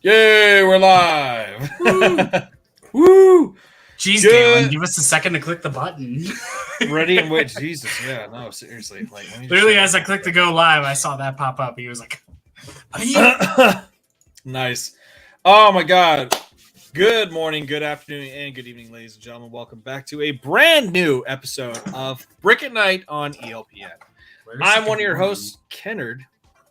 Yay, we're live. Woo. Woo. Jeez, Good. Galen, give us a second to click the button. Ready and wait. Jesus, yeah, no, seriously. Like, let me Literally, as I clicked to go live, I saw that pop up. He was like, nice. Oh my God. Good morning, good afternoon, and good evening, ladies and gentlemen. Welcome back to a brand new episode of Brick at Night on ELPN. I'm one of your hosts, Kennard,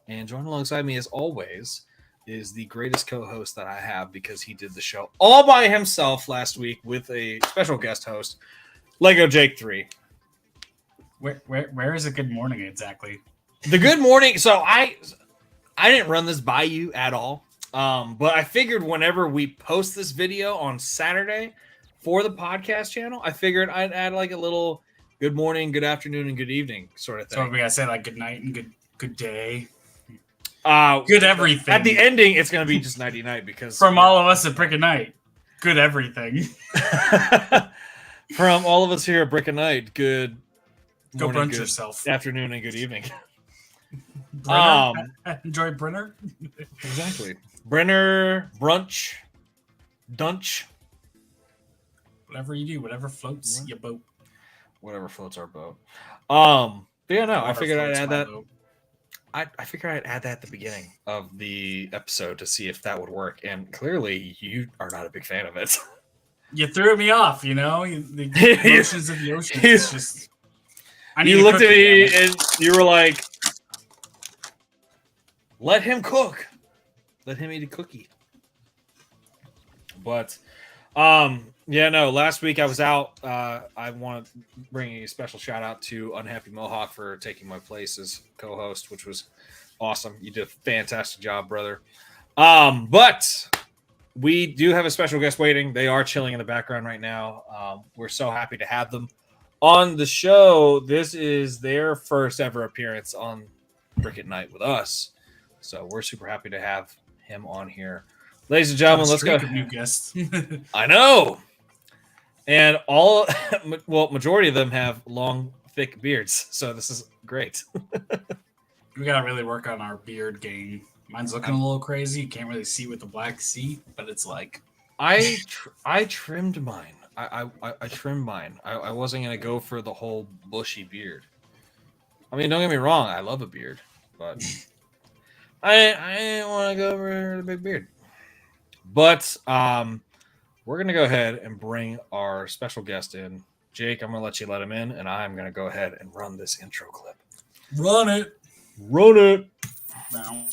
and joining alongside me, as always, is the greatest co-host that I have because he did the show all by himself last week with a special guest host, Lego Jake 3. Where is a good morning exactly? The good morning. So I didn't run this by you at all, but I figured whenever we post this video on Saturday for the podcast channel, I figured I'd add like a little good morning, good afternoon, and good evening sort of thing. So we gotta say like good night and good day. Good everything. At the ending, it's going to be just nighty night because from all of us at Brick at Night, good everything. From all of us here at Brick at Night, good go morning, brunch good yourself. afternoon, and good evening. Enjoy Brenner. Exactly. Brenner, brunch, dunch. Whatever you do, whatever floats your boat. Whatever floats our boat. But yeah, no, Water I figured I'd add that. boat. I figured I'd add that at the beginning of the episode to see if that would work. And clearly, you are not a big fan of it. You threw me off, you know? The emotions of the ocean. It's just... You looked at me and you were like, let him cook. Let him eat a cookie. But, yeah, no, last week I was out. I want to bring a special shout out to Unhappy Mohawk for taking my place as co-host, which was awesome. You did a fantastic job, brother. But we do have a special guest waiting. They are chilling in the background right now. We're so happy to have them on the show. This is their first ever appearance on Brick at Night with us. So we're super happy to have him on here. Ladies and gentlemen, let's go. New guests. I know. And majority of them have long, thick beards. So this is great. We got to really work on our beard game. Mine's looking a little crazy. You can't really see with the black C, but it's like... I trimmed mine. I trimmed mine. I wasn't going to go for the whole bushy beard. I mean, don't get me wrong. I love a beard, but I didn't want to go for the big beard. But we're going to go ahead and bring our special guest in. Jake, I'm going to let you let him in, and I'm going to go ahead and run this intro clip. Run it. Run it. Now.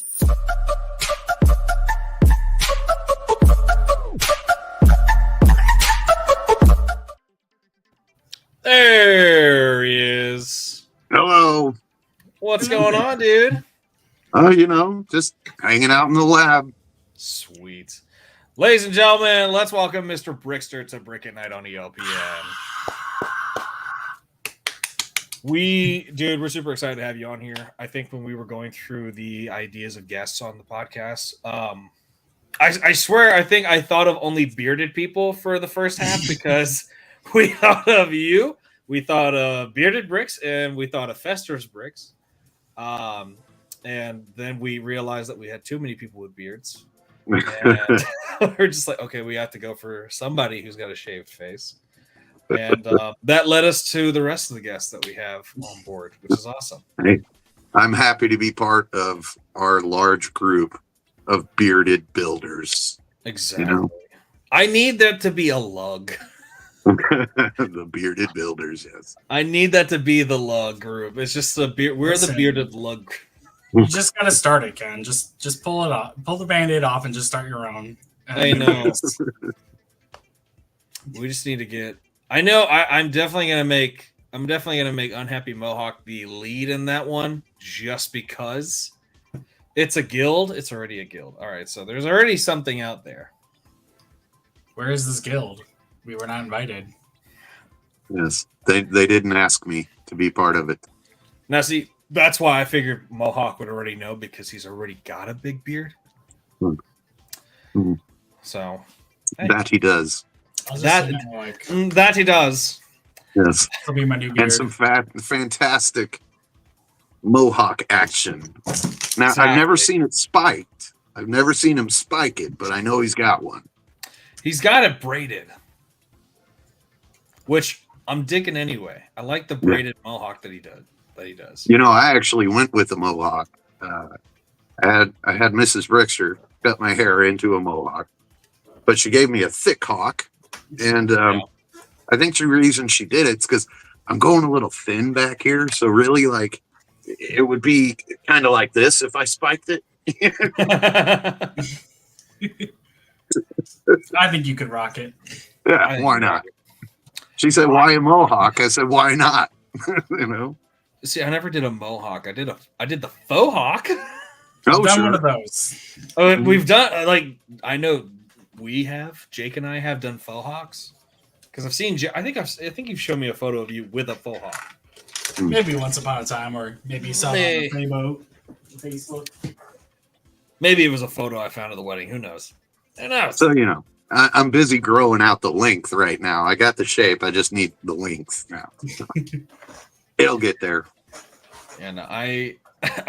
There he is. Hello. What's going on, dude? Oh, just hanging out in the lab. Sweet. Ladies and gentlemen, let's welcome Mr.Brixter to Brick at Night on ELPN. We're super excited to have you on here. I think when we were going through the ideas of guests on the podcast, I swear I think I thought of only bearded people for the first half because we thought of you, we thought of Bearded Bricks, and we thought of Fester's Bricks. And then we realized that we had too many people with beards. And we're just like, okay, we have to go for somebody who's got a shaved face. And that led us to the rest of the guests that we have on board, which is awesome. Hey, I'm happy to be part of our large group of bearded builders. Exactly. You know? I need that to be a lug. The bearded builders, yes. I need that to be the lug group. It's just the beard. We're the bearded lug. You just gotta start it, Ken. Just pull it off. Pull the Band-Aid off and just start your own. I know. We just need to get. I know. I'm definitely gonna make Unhappy Mohawk the lead in that one, just because it's a guild. It's already a guild. All right, so there's already something out there. Where is this guild? We were not invited. Yes, they didn't ask me to be part of it. Now, see, that's why I figured Mohawk would already know because he's already got a big beard. Mm-hmm. So hey. That he does. That he does. Yes. That'll be my new beard. And some fantastic Mohawk action. Now, I've never seen it spiked, I've never seen him spike it, but I know he's got one. He's got it braided, which I'm digging anyway. I like the braided mohawk that he does. You know, I actually went with a mohawk. I had Mrs. Brixter cut my hair into a mohawk, but she gave me a thick hawk, and I think the reason she did it's because I'm going a little thin back here, so really, like, it would be kind of like this if I spiked it. I think you could rock it. Yeah, why not? She said, "Why a mohawk?" I said, "Why not?" You know. See, I never did a mohawk. I did the faux hawk. Oh, I've done sure. one of those. Oh, we've done I know Jake and I have done faux hawks because I've seen. I think you've shown me a photo of you with a faux hawk. Maybe once upon a time, or maybe you saw it on the Facebook. Maybe it was a photo I found at the wedding. Who knows? Who knows? So, you know, I'm busy growing out the length right now. I got the shape. I just need the length now. It'll get there. And I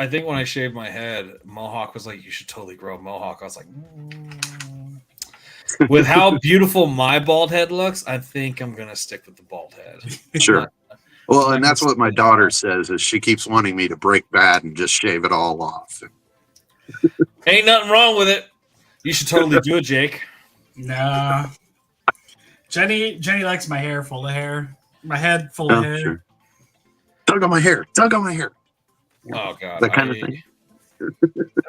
think when I shaved my head, mohawk was like, you should totally grow a mohawk. I was like, with how beautiful my bald head looks, I think I'm going to stick with the bald head. Sure. Well, and that's what my daughter says is she keeps wanting me to break bad and just shave it all off. Ain't nothing wrong with it. You should totally do it, Jake. Nah. Jenny likes my hair full of hair. My head full of hair. Sure. Tug on my hair. Oh, God. That kind of thing.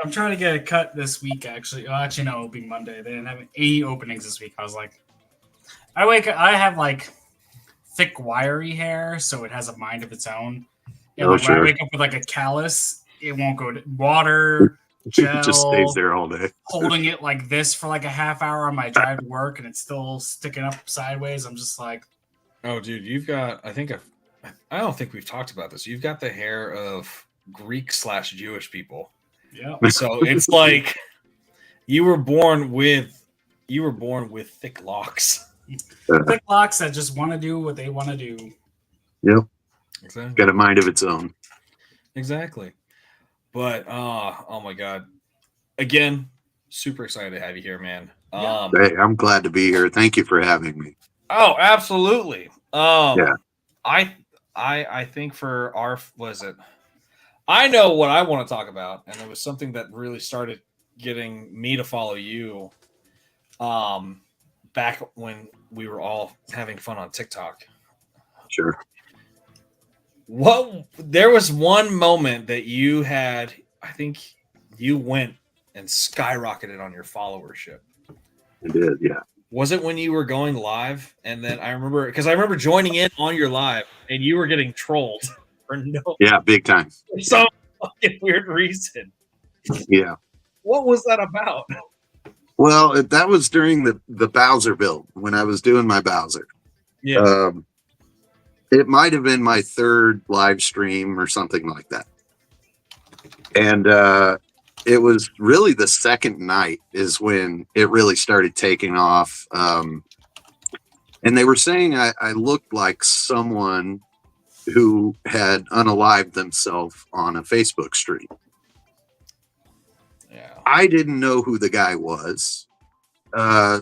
I'm trying to get a cut this week, actually. Oh, actually, no, it'll be Monday. They didn't have any openings this week. I was like, I have like thick, wiry hair, so it has a mind of its own. And when I wake up with like a callus, it won't go to water, gel. It just stays there all day. Holding it like this for like a half hour on my drive to work, and it's still sticking up sideways. I'm just like, oh, dude, you've got, I don't think we've talked about this. You've got the hair of Greek/Jewish people. yeah. So it's like you were born with thick locks. Thick locks that just want to do what they want to do. Yep. Exactly. Got a mind of its own. Exactly. But oh my God. Again, super excited to have you here, man. Hey, I'm glad to be here. Thank you for having me. Oh, absolutely. Yeah. I think for our I know what I want to talk about, and it was something that really started getting me to follow you back when we were all having fun on TikTok. Sure. There was one moment that you had, I think you went and skyrocketed on your followership. I did, yeah. Was it when you were going live? And then I remember joining in on your live and you were getting trolled for big time. some fucking weird reason. Yeah. What was that about? Well, that was during the Bowser build when I was doing my Bowser. Yeah. It might have been my third live stream or something like that. And it was really the second night is when it really started taking off. And they were saying I looked like someone who had unalived themselves on a Facebook stream. Yeah. I didn't know who the guy was.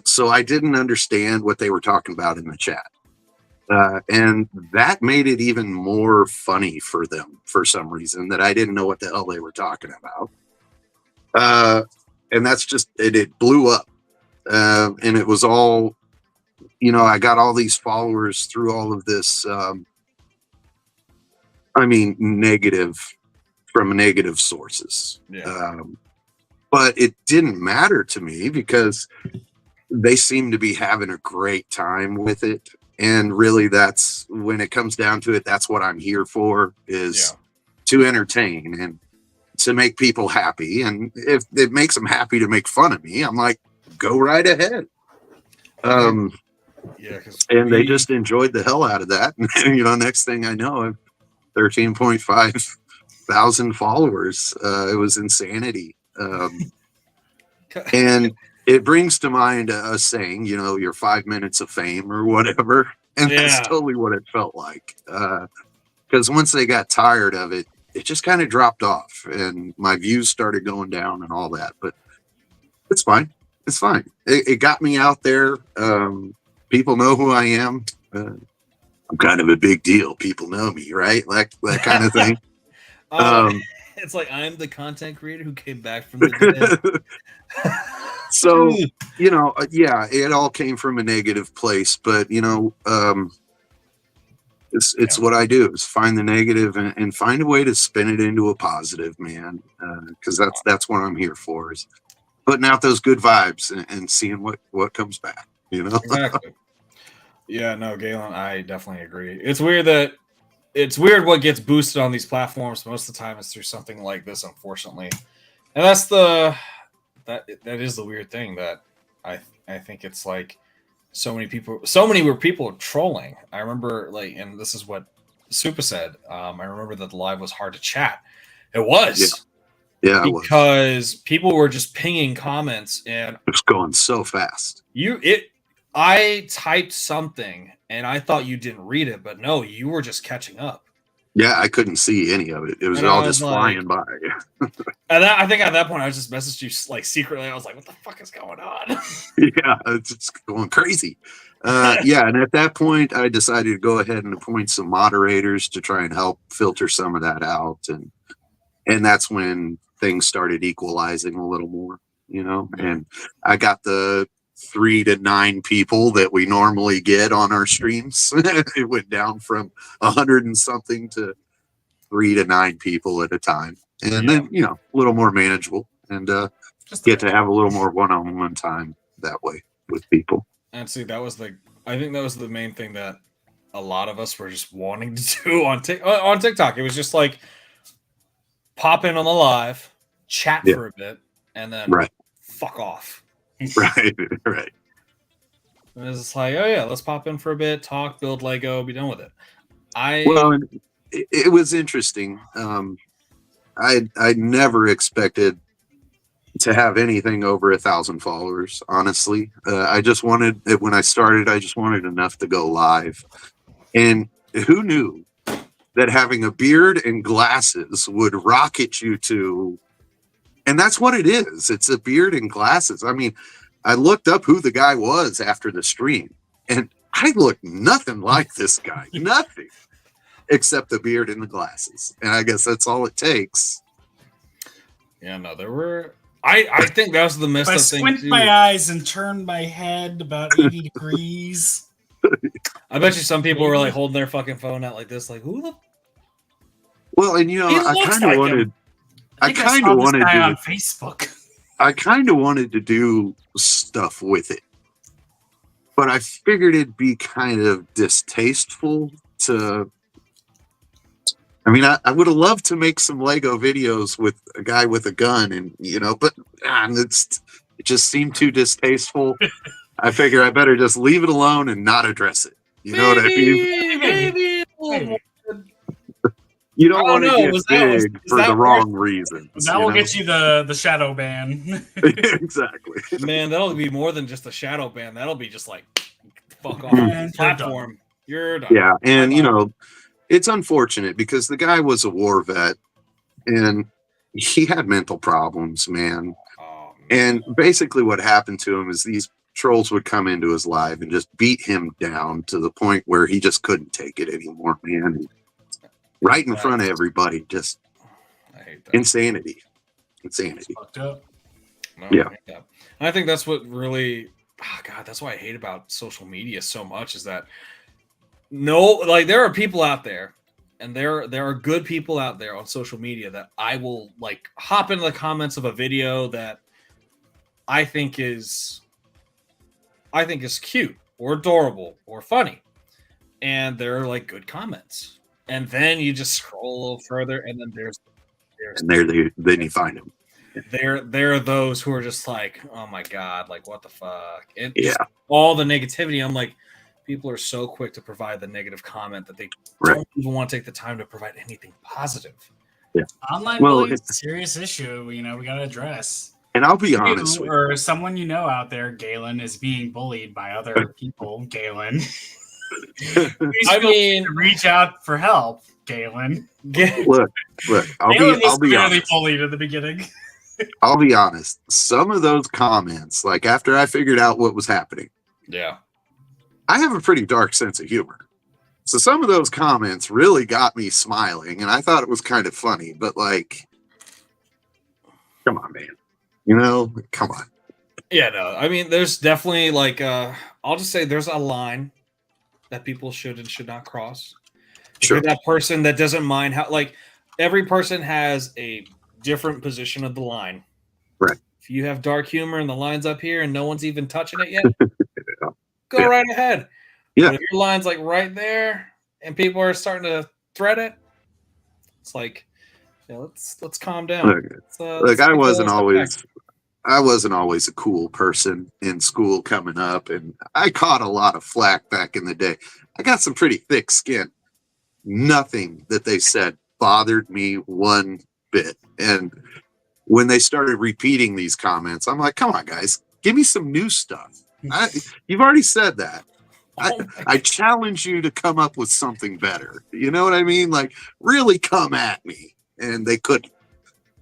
So I didn't understand what they were talking about in the chat. And that made it even more funny for them for some reason that I didn't know what the hell they were talking about. And that's just, it blew up. And it was all, I got all these followers through all of this, negative from negative sources. Yeah. But it didn't matter to me because they seem to be having a great time with it. And really, that's when it comes down to it. That's what I'm here for is to entertain and to make people happy. And if it makes them happy to make fun of me, I'm like, go right ahead. And they just enjoyed the hell out of that. And, next thing I know, I'm 13.5 thousand followers. It was insanity. And it brings to mind a saying, your 5 minutes of fame or whatever. And that's totally what it felt like. Because once they got tired of it, it just kind of dropped off and my views started going down and all that. But It's fine. It's fine. It got me out there. People know who I am. I'm kind of a big deal. People know me, right? Like that kind of thing. It's like I'm the content creator who came back from the dead. So, yeah, it all came from a negative place, but it's what I do is find the negative and find a way to spin it into a positive, man. Because that's what I'm here for, is putting out those good vibes and seeing what comes back. Exactly. Yeah, no, Galen, I definitely agree. It's weird what gets boosted on these platforms. Most of the time, it's through something like this, unfortunately, and that is the weird thing that I think it's like so many were people trolling. I remember and this is what Supa said. I remember that the live was hard to chat. It was. Yeah, because people were just pinging comments and it's going so fast. I typed something and I thought you didn't read it, but no, you were just catching up. Yeah, I couldn't see any of it. It was all just flying by. And I think at that point I just messaged you like secretly. I was like, "What the fuck is going on?" Yeah, it's just going crazy. Yeah, and at that point, I decided to go ahead and appoint some moderators to try and help filter some of that out, and that's when things started equalizing a little more, And I got the 3 to 9 people that we normally get on our streams. It went down from 100 and something to 3 to 9 people at a time, and then a little more manageable, and just get to have a little more one-on-one time that way with people. And see, I think that was the main thing that a lot of us were just wanting to do on TikTok. It was just like pop in on the live, chat for a bit, and then fuck off. Right. And it's just like, oh yeah, let's pop in for a bit, talk, build Lego, be done with it. It was interesting. I never expected to have anything over 1,000 followers. Honestly, I just wanted when I started. I just wanted enough to go live, and who knew that having a beard and glasses would rocket you to. And that's what it is. It's a beard and glasses. I mean, I looked up who the guy was after the stream, and I looked nothing like this guy. Nothing. Except the beard and the glasses. And I guess that's all it takes. Yeah, no, there were... I think that was the messed up thing, I squint my eyes and turn my head about 80 degrees. I bet you some people were like holding their fucking phone out like this, like, who the... Well, and I kind of wanted... I kind of wanted to on Facebook. I kind of wanted to do stuff with it, but I figured it'd be kind of distasteful to. I mean, I would have loved to make some Lego videos with a guy with a gun, and but it just seemed too distasteful. I figure I better just leave it alone and not address it. You know what I mean? Maybe. You don't want to get big for the wrong reasons. That will get you the shadow ban. Exactly. Man, that'll be more than just a shadow ban. That'll be just like, fuck off. Platform. You're done. Yeah, and it's unfortunate because the guy was a war vet and he had mental problems, man. Oh, man. And basically what happened to him is these trolls would come into his live and just beat him down to the point where he just couldn't take it anymore, man. Right in front of everybody, just I hate that. insanity. Fucked up. No, Yeah. And I think that's what really, that's what I hate about social media so much is that there are people out there, and there are good people out there on social media that I will like hop into the comments of a video that I think is cute or adorable or funny, and they're like good comments. And then you just scroll a little further, and then then you find them. There are those who are just like, oh my god, like what the fuck? And just all the negativity. I'm like, people are so quick to provide the negative comment that they don't even want to take the time to provide anything positive. Yeah, online bullying is a serious issue. We got to address. And I'll be honest with you, or someone out there, Galen, is being bullied by other people. Galen. I mean, reach out for help, Galen. Look. I'll be honest. Bullied in the beginning. I'll be honest. Some of those comments, like after I figured out what was happening, Yeah. I have a pretty dark sense of humor. So some of those comments really got me smiling, and I thought it was kind of funny. But like, come on, man. Come on. Yeah, no. I mean, there's definitely like I'll just say there's a line that people should and should not cross. If Sure. you're that person that doesn't mind how, like, every person has a different position of the line. Right. If you have dark humor and the line's up here and no one's even touching it yet, go Yeah. right ahead. Yeah. But if your line's like right there and people are starting to thread it, it's like, yeah, let's calm down. Look, I wasn't always a cool person in school coming up, and I caught a lot of flack back in the day. I got some pretty thick skin. Nothing that they said bothered me one bit. And when they started repeating these comments, I'm like, come on, guys, give me some new stuff. You've already said that. I challenge you to come up with something better. You know what I mean? Like, really come at me. And they couldn't.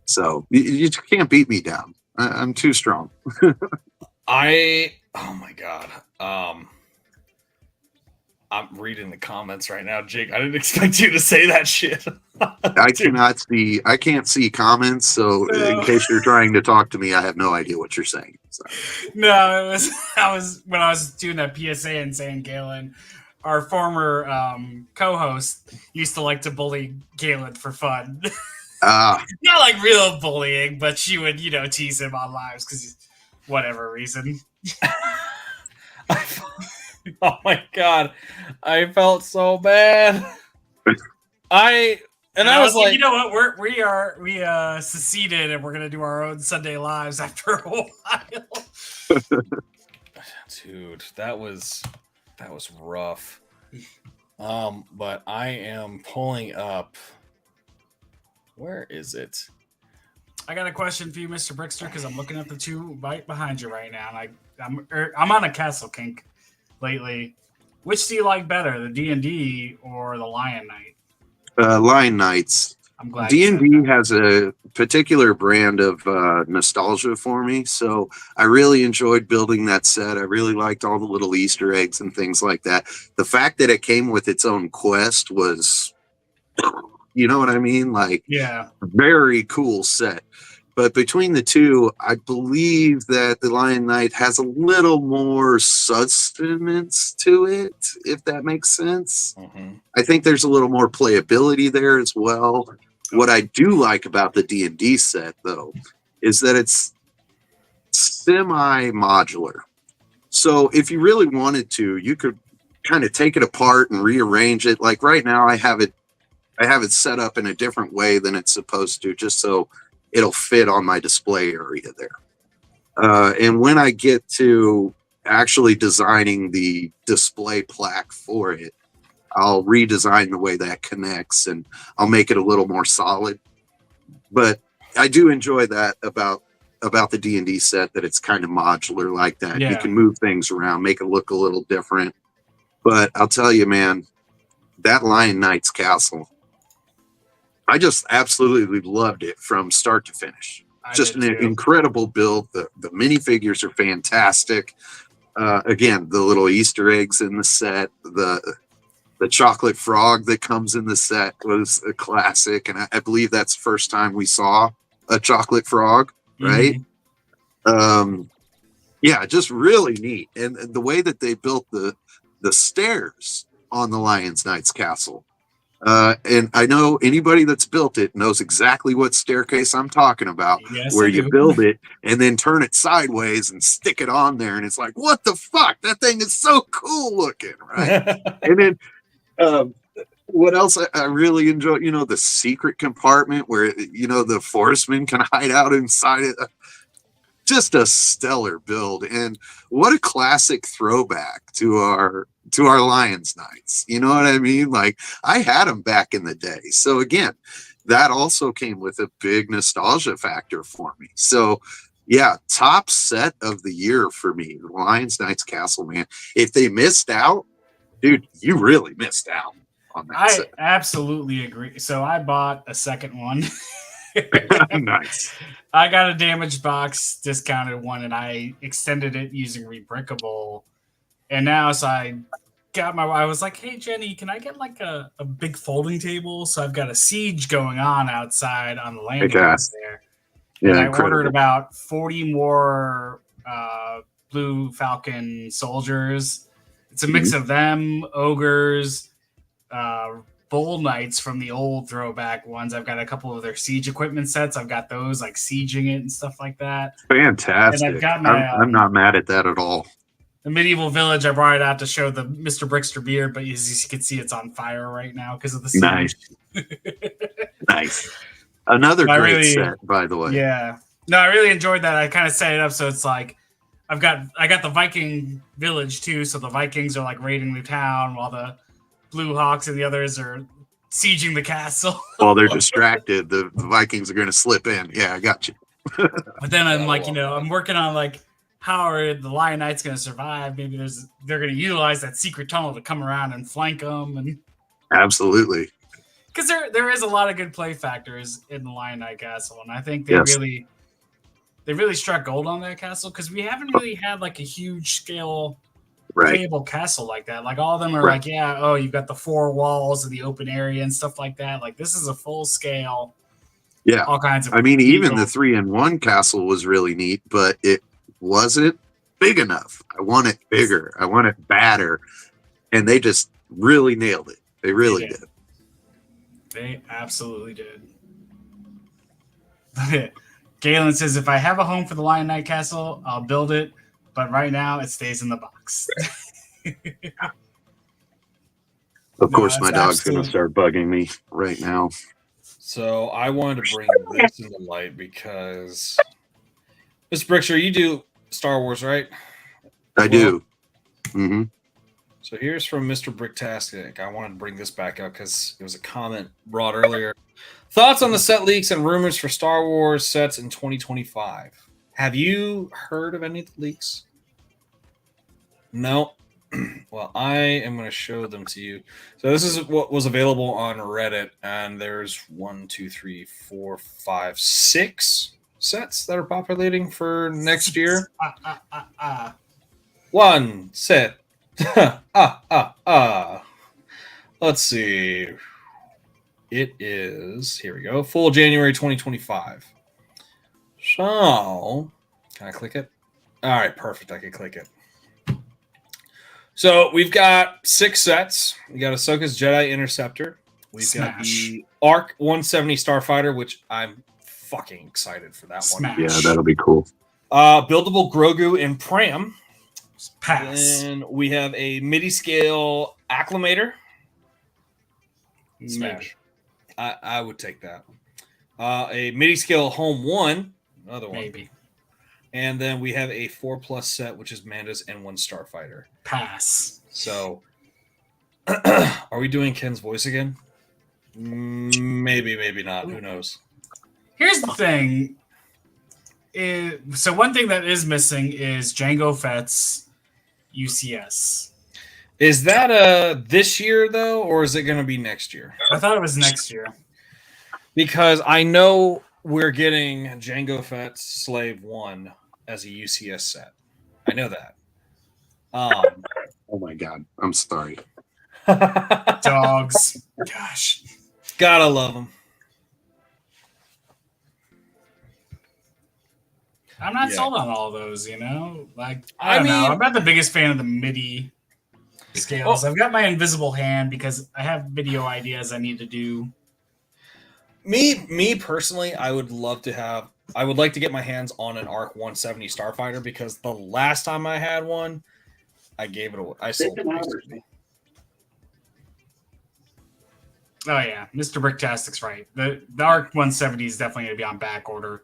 So you can't beat me down. I'm too strong. Oh my God. I'm reading the comments right now, Jake. I didn't expect you to say that shit. I can't see comments, so in case you're trying to talk to me, I have no idea what you're saying. So. No, I was when I was doing that PSA and saying Galen, our former co-host, used to like to bully Galen for fun. Not like real bullying, but she would, tease him on lives because whatever reason. Oh my God, I felt so bad. I was like, you know what? We seceded and we're gonna do our own Sunday lives after a while. Dude, that was rough. But I am pulling up. Where is it? I got a question for you, Mr. Brixter, because I'm looking at the two right behind you right now, and I'm on a castle kink lately. Which do you like better, the D&D or the Lion Knight? Lion Knights. I'm glad D&D has a particular brand of nostalgia for me, so I really enjoyed building that set. I really liked all the little Easter eggs and things like that. The fact that it came with its own quest was, you know what I mean? Like, yeah, very cool set. But between the two, I believe that the Lion Knight has a little more sustenance to it, if that makes sense. Mm-hmm. I think there's a little more playability there as well. What I do like about the D&D set, though, is that it's semi-modular. So if you really wanted to, you could kind of take it apart and rearrange it. Like right now, I have it set up in a different way than it's supposed to, just so it'll fit on my display area there. And when I get to actually designing the display plaque for it, I'll redesign the way that connects and I'll make it a little more solid. But I do enjoy that about the D&D set, that it's kind of modular like that. Yeah. You can move things around, make it look a little different. But I'll tell you, man, that Lion Knight's castle, I just absolutely loved it from start to finish. Just an incredible build. The minifigures are fantastic. Again, the little Easter eggs in the set, the chocolate frog that comes in the set was a classic, and I believe that's the first time we saw a chocolate frog, right? Mm-hmm. Yeah, just really neat. And the way that they built the stairs on the Lion's Knight's castle. And I know anybody that's built it knows exactly what staircase I'm talking about, Yes, where I you do. build it and then turn it sideways and stick it on there. And it's like, what the fuck? That thing is so cool looking, right? And then what else I really enjoy, the secret compartment where, the forestmen can hide out inside it. Just a stellar build. And what a classic throwback to our Lions Knights. You know what I mean? Like, I had them back in the day. So again, that also came with a big nostalgia factor for me. So yeah, top set of the year for me, Lions Knights Castle, man. If they missed out, dude, you really missed out on that set. I absolutely agree. So I bought a second one Nice. I got a damaged box, discounted one, and I extended it using Rebrickable. And now, so I was like, hey, Jenny, can I get like a big folding table? So I've got a siege going on outside on the landing house there. Yeah, And I incredible. ordered about 40 more Blue Falcon soldiers. It's a mix of them, ogres, bull knights from the old throwback ones. I've got a couple of their siege equipment sets. I've got those like sieging it and stuff like that. Fantastic. And I've got my I'm not mad at that at all. the medieval village. I brought it out to show the Mr.Brixter beard, but as you can see, it's on fire right now because of the siege. Nice. Nice. Another great set, by the way. Yeah. No, I really enjoyed that. I kind of set it up so it's like I got the Viking village too, so the Vikings are like raiding the town while the Blue Hawks and the others are sieging the castle. While they're distracted, the Vikings are going to slip in. Yeah, I got you. But then I'm like, I'm working on like how are the Lion Knights going to survive? Maybe they're going to utilize that secret tunnel to come around and flank them, and Absolutely. because there is a lot of good play factors in the Lion Knight Castle, and I think Yes. they really struck gold on that castle because we haven't really had like a huge scale Right. playable castle like that. Like all of them are Right. like, yeah, oh, you've got the 4 walls and the open area and stuff like that. Like this is a full scale. Yeah. All kinds of. I mean, even the neat 3-in-1 castle was really neat, but it wasn't big enough. I want it bigger. I want it badder. And they just really nailed it. They really did. They absolutely did. Galen says, if I have a home for the Lion Knight Castle, I'll build it. But right now, it stays in the box. Of course, my that's dog's going to absolutely- start bugging me right now. So I wanted to bring this into light because Mr. Brixter, you do Star Wars, right? I do. Mm-hmm. So here's from Mr. Bricktastic. I wanted to bring this back up because it was a comment brought earlier. Thoughts on the set leaks and rumors for Star Wars sets in 2025? Have you heard of any of the leaks? No. Well, I am going to show them to you. So this is what was available on Reddit, and there's 1, 2, 3, 4, 5, 6 sets that are populating for next year. One set. Let's see. It is, here we go, full January 2025. So, can I click it? All right, perfect. I can click it. So we've got 6 sets. We got Ahsoka's Jedi Interceptor. We've got the Arc 170 Starfighter, which I'm fucking excited for that one. Yeah, that'll be cool. Buildable Grogu and Pram. Pass. And we have a MIDI scale Acclimator. Smash. I would take that. A MIDI scale Home 1. Another one. Maybe. And then we have a 4+ set, which is Manda's and 1 Starfighter. Pass. So, are we doing Ken's voice again? Maybe, maybe not. Who knows? Here's the thing. So one thing that is missing is Jango Fett's UCS. Is that this year though, or is it going to be next year? I thought it was next year. Because I know we're getting Jango Fett's Slave 1 as a UCS set. I know that. Oh my God. I'm sorry. Dogs. Gosh. Gotta love them. I'm not Yeah. sold on all those, you know? Like, I I don't know. mean- I'm not the biggest fan of the MIDI scales. I've got my invisible hand because I have video ideas I need to do. Me personally, I would like to get my hands on an Arc 170 Starfighter because the last time I had one, I gave it away. I sold it. Basically. Oh, yeah. Mr. Bricktastic's right. The Arc 170 is definitely going to be on back order.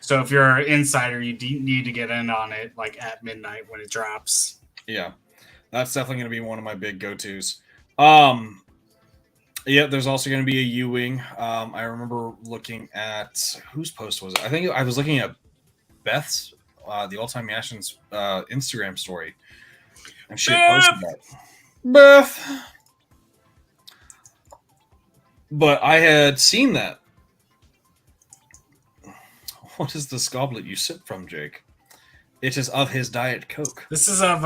So if you're an insider, you need to get in on it like at midnight when it drops. Yeah, that's definitely going to be one of my big go-tos. Yeah, there's also going to be a U-Wing. I remember looking at whose post was it? I think I was looking at Beth's, the All-Time Yashin's Instagram story, and she had posted that. Beth. But I had seen that, What is this goblet you sip from, Jake? It is of his Diet Coke. This is of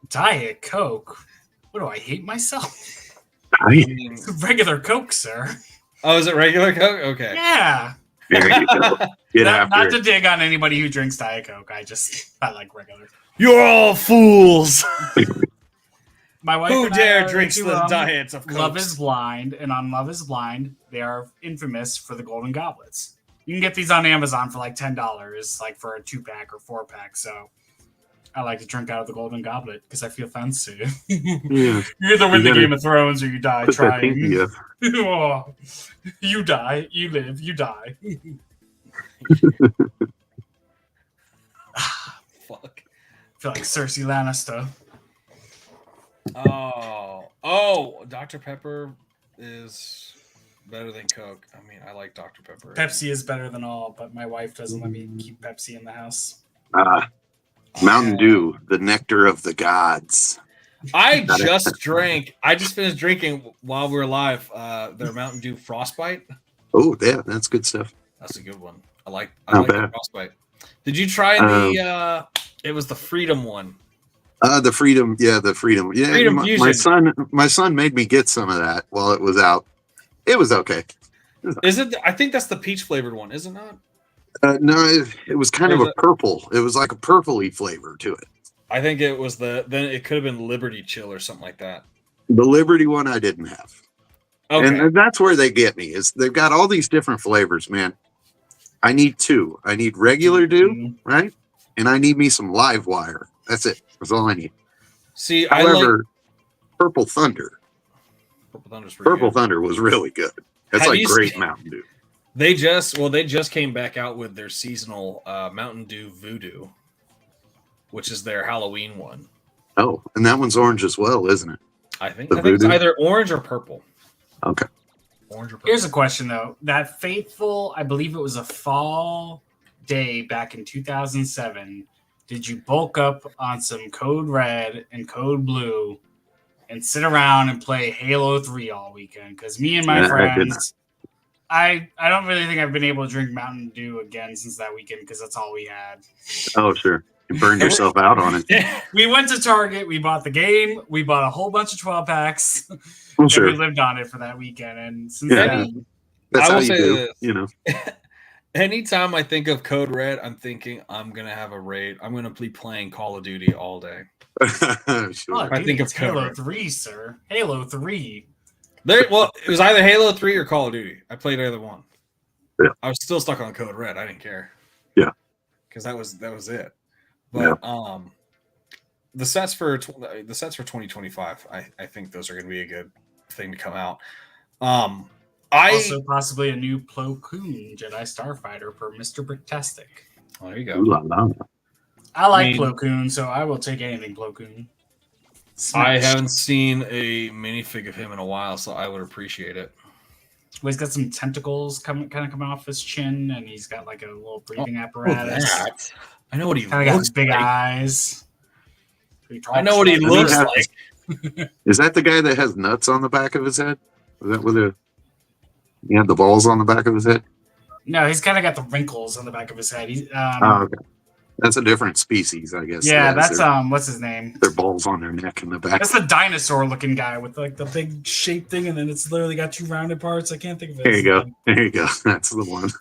Diet Coke. What do I hate myself? I mean, Regular Coke, sir. oh, is it regular Coke? Okay. Yeah. There you go. Not to dig on anybody who drinks Diet Coke. I like regular. You're all fools. My wife Who and I dare are drinks into, the diets of Coke? Love is Blind, and on Love is Blind, they are infamous for the golden goblets. You can get these on Amazon for like $10, like for a 2-pack or 4-pack. So I like to drink out of the golden goblet because I feel fancy. Yeah. You either win the Game of Thrones or you die trying. Yeah. Oh, you die, you live, you die. Fuck. I feel like Cersei Lannister. Oh, Dr. Pepper is better than Coke. I mean, I like Dr. Pepper. Pepsi is better than all, but my wife doesn't let me keep Pepsi in the house. Mountain Dew, the nectar of the gods. I just finished drinking while we were live their Mountain Dew Frostbite. Oh, yeah, that's good stuff. That's a good one. I like Not the bad. Frostbite. Did you try the it was the Freedom one? The Freedom. Yeah. Freedom Fusion. My son made me get some of that while it was out. It was okay. Is it? I think that's the peach flavored one, is it not? No, it was kind of a purple. It was like a purpley flavor to it. I think it was then it could have been Liberty Chill or something like that. The Liberty one I didn't have. Okay. And that's where they get me, is they've got all these different flavors, man. I need 2. I need regular Dew, right? And I need me some Live Wire. That's it. That's all I need. See, however, Purple Thunder. Purple Thunder was really good. That's like great Mountain Dew. They just came back out with their seasonal Mountain Dew Voodoo, which is their Halloween one. Oh, and that one's orange as well, isn't it? I think it's either orange or purple. Okay. Orange or purple. Here's a question though. That fateful, I believe it was a fall day back in 2007. Did you bulk up on some Code Red and Code Blue and sit around and play Halo 3 all weekend? Because me and my friends, I don't really think I've been able to drink Mountain Dew again since that weekend because that's all we had. Oh, sure. You burned yourself out on it. We went to Target. We bought the game. We bought a whole bunch of 12 packs. Well, sure. We lived on it for that weekend. And since then, that's how you do, this. you know. Anytime I think of Code Red, I'm thinking I'm going to have a raid. I'm going to be playing Call of Duty all day. Sure. I think of Halo 3, sir. Halo 3. It was either Halo 3 or Call of Duty. I played either one. Yeah. I was still stuck on Code Red. I didn't care. Yeah. Because that was it. But the sets for 2025, I think those are going to be a good thing to come out. Also, possibly a new Plo Koon Jedi Starfighter for Mr.Brixter. Oh, there you go. Ooh la la. I like Plo Koon, so I will take anything Plo Koon. I haven't seen a minifig of him in a while, so I would appreciate it. Well, he's got some tentacles coming off his chin, and he's got like a little breathing apparatus. I know what he kind of got looks big like. eyes. I know what he looks like. Is that the guy that has nuts on the back of his head? Is that where he had the balls on the back of his head? No, he's kind of got the wrinkles on the back of his head. Okay. That's a different species, I guess. Yeah, that's what's his name? Their balls on their neck and the back. That's the dinosaur-looking guy with like the big shape thing, and then it's literally got 2 rounded parts. I can't think of it. There you go. There you go. That's the one.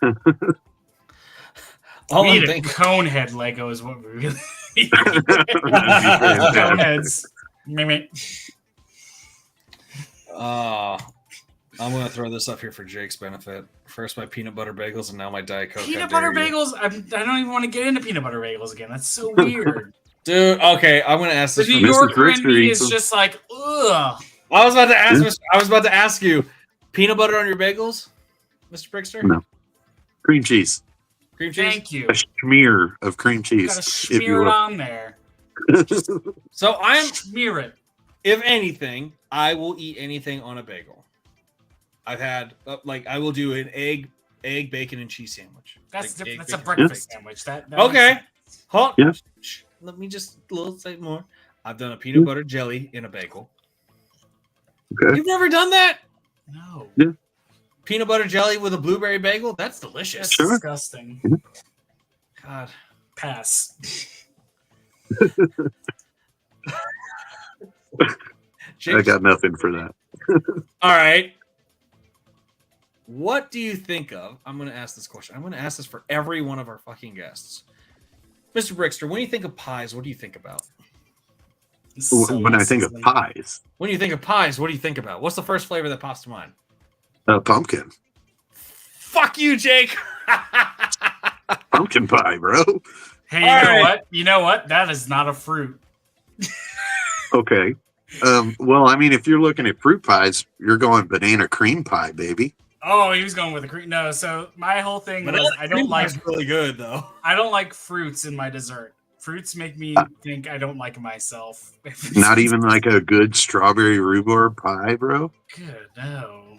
We need a cone head Lego is what we really need. Cone heads. I'm going to throw this up here for Jake's benefit. First my peanut butter bagels and now my Diet Coke. Peanut butter bagels? I don't even want to get into peanut butter bagels again. That's so weird. Dude, okay, I'm going to ask this. The New Yorker in me is just like, ugh. I was about to ask you, peanut butter on your bagels, Mr. Brixter? No. Cream cheese. Cream cheese? Thank you. A smear of cream cheese. Gotta smear it on there. So smear it. If anything, I will eat anything on a bagel. I've had I will do an egg, bacon, and cheese sandwich. That's like different. That's a breakfast sandwich. That okay. Hold. Yeah. Let me just a little say more. I've done a peanut butter jelly in a bagel. Okay. You've never done that? No. Yeah. Peanut butter jelly with a blueberry bagel? That's delicious. That's disgusting. God. Pass. I got nothing for that. All right. What do you think of? I'm going to ask this question. I'm going to ask this for every one of our fucking guests. Mr. Brixter, when you think of pies, what do you think about? When I think of pies. When you think of pies, what do you think about? What's the first flavor that pops to mind? Pumpkin. Fuck you, Jake. Pumpkin pie, bro. Hey, you know what? You know what? That is not a fruit. Okay. Well, I mean, if you're looking at fruit pies, you're going banana cream pie, baby. Oh, he was going with the cream. No, so my whole thing was I don't like really good though. I don't like fruits in my dessert. Fruits make me think I don't like myself. Not even like a good strawberry rhubarb pie, bro. Good, no.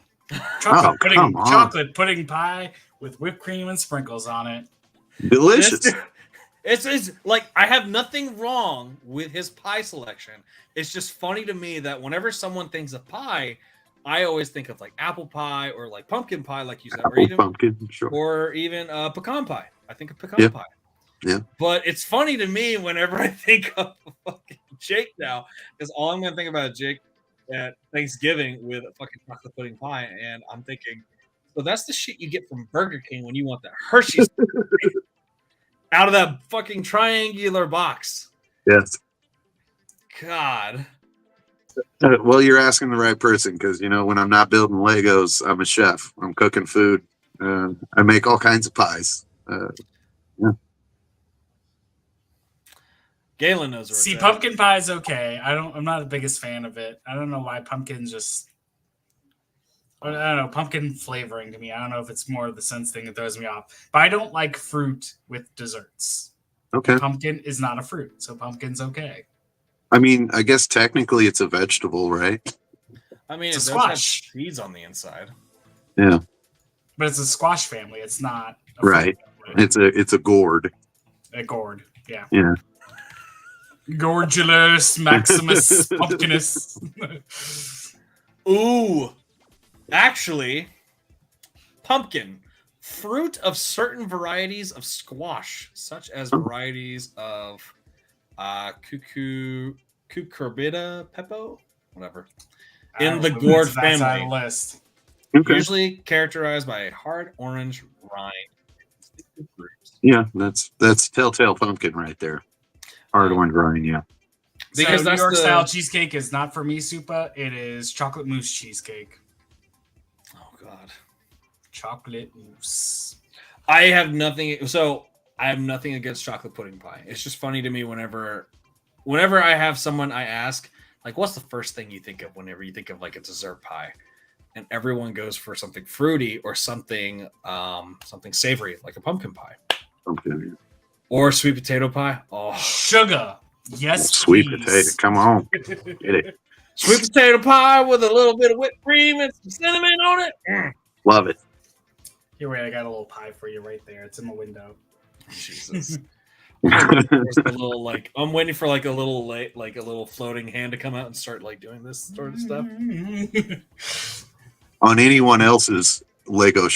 Come on. Chocolate pudding pie with whipped cream and sprinkles on it. Delicious. It's like I have nothing wrong with his pie selection. It's just funny to me that whenever someone thinks of pie, I always think of like apple pie or like pumpkin pie, like you said, or even pecan pie. I think of pecan pie. Yeah. But it's funny to me whenever I think of fucking Jake now, because all I'm gonna think about is Jake at Thanksgiving with a fucking chocolate pudding pie, and I'm thinking, so that's the shit you get from Burger King when you want the Hershey's out of that fucking triangular box. Yes. God. Well, you're asking the right person because, you know, when I'm not building Legos, I'm a chef. I'm cooking food. I make all kinds of pies. Yeah. Galen knows where See, pumpkin pie is okay. I'm not the biggest fan of it. I don't know why pumpkin's just. I don't know, pumpkin flavoring to me. I don't know if it's more of the sense thing that throws me off. But I don't like fruit with desserts. Okay. Pumpkin is not a fruit, so pumpkin's okay. I mean, I guess technically it's a vegetable, right? I mean, it's it a does have squash. seeds on the inside. Yeah. But it's a squash family. It's not a right. It's a gourd. A gourd, yeah. Yeah. Gordulus Maximus Pumpkinus. Ooh. Actually, pumpkin. Fruit of certain varieties of squash, such as varieties of cucurbita pepo, whatever, in the gourd family. List. Okay. Usually characterized by a hard orange rind. Yeah, that's telltale pumpkin right there. Hard orange rind, yeah. Because so New York style cheesecake is not for me, Supa. It is chocolate mousse cheesecake. Oh God, chocolate mousse. I have nothing against chocolate pudding pie. It's just funny to me whenever I have someone I ask, like, what's the first thing you think of whenever you think of like a dessert pie? And everyone goes for something fruity or something savory, like a pumpkin pie. Pumpkin. Or sweet potato pie. Oh, sugar. Yes, sweet please. Potato. Come on. Get it. Sweet potato pie with a little bit of whipped cream and some cinnamon on it. Love it. Here, wait, I got a little pie for you right there. It's in the window. Jesus. There's a little, like, I'm waiting for like a little floating hand to come out and start like doing this sort of stuff. On anyone else's Lego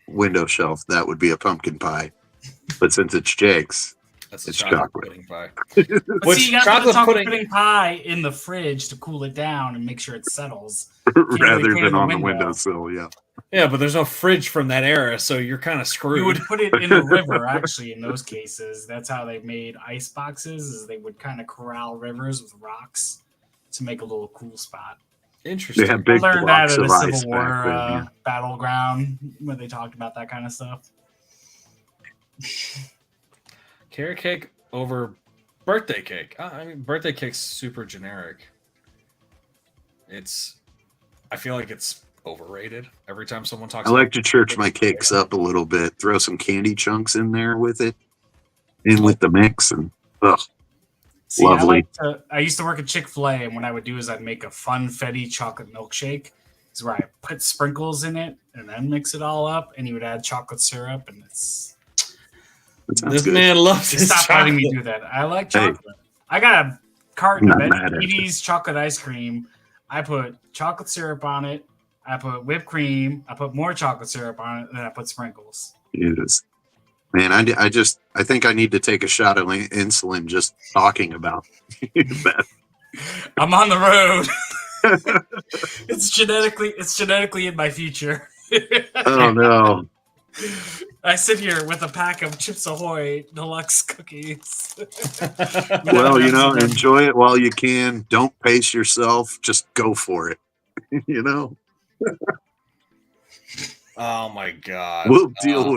window shelf, that would be a pumpkin pie. But since it's Jake's, it's chocolate pudding pie. But see, you got the chocolate pudding pie in the fridge to cool it down and make sure it settles. Rather than on the windowsill, yeah. Yeah, but there's no fridge from that era, so you're kind of screwed. You would put it in the river, actually, in those cases. That's how they made ice boxes, is they would kind of corral rivers with rocks to make a little cool spot. Interesting. They have big I learned that blocks at a of ice Civil War back then, yeah. battleground when they talked about that kind of stuff. Carrot cake over birthday cake. I mean, birthday cake's super generic. I feel like it's overrated every time someone talks I like to church my cakes up a little bit, throw some candy chunks in there with it, in with the mix, and See, lovely. I used to work at Chick-fil-A, and what I would do is I'd make a funfetti chocolate milkshake. It's where I put sprinkles in it and then mix it all up, and you would add chocolate syrup, and it's. This good. Man loves his Stop letting me do that. I like chocolate. Hey, I got a carton of Eddie's chocolate ice cream. I put chocolate syrup on it. I put whipped cream. I put more chocolate syrup on it, and then I put sprinkles. Yes. Man, I think I need to take a shot of insulin just talking about that. I'm on the road. It's genetically in my future. Oh no. I sit here with a pack of Chips Ahoy deluxe cookies. Well, enjoy it while you can. Don't pace yourself. Just go for it. Oh my god. We'll deal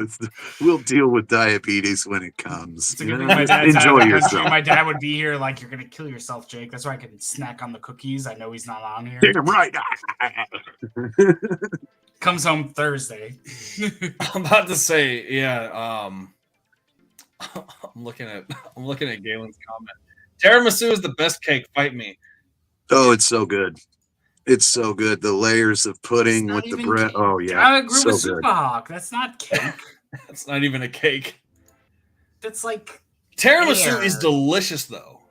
with diabetes when it comes. It's a good thing my dad's Enjoy out of the yourself. country. My dad would be here like, you're going to kill yourself, Jake. That's why I can snack on the cookies. I know he's not on here. Damn right. Comes home Thursday. I'm about to say, yeah. I'm looking at Galen's comment. Tiramisu is the best cake. Fight me. Oh, it's so good. It's so good. The layers of pudding with the bread. Cake. Oh yeah. I agree so with good. Superhawk. That's not cake. It's not even a cake. That's like tiramisu air. is delicious though.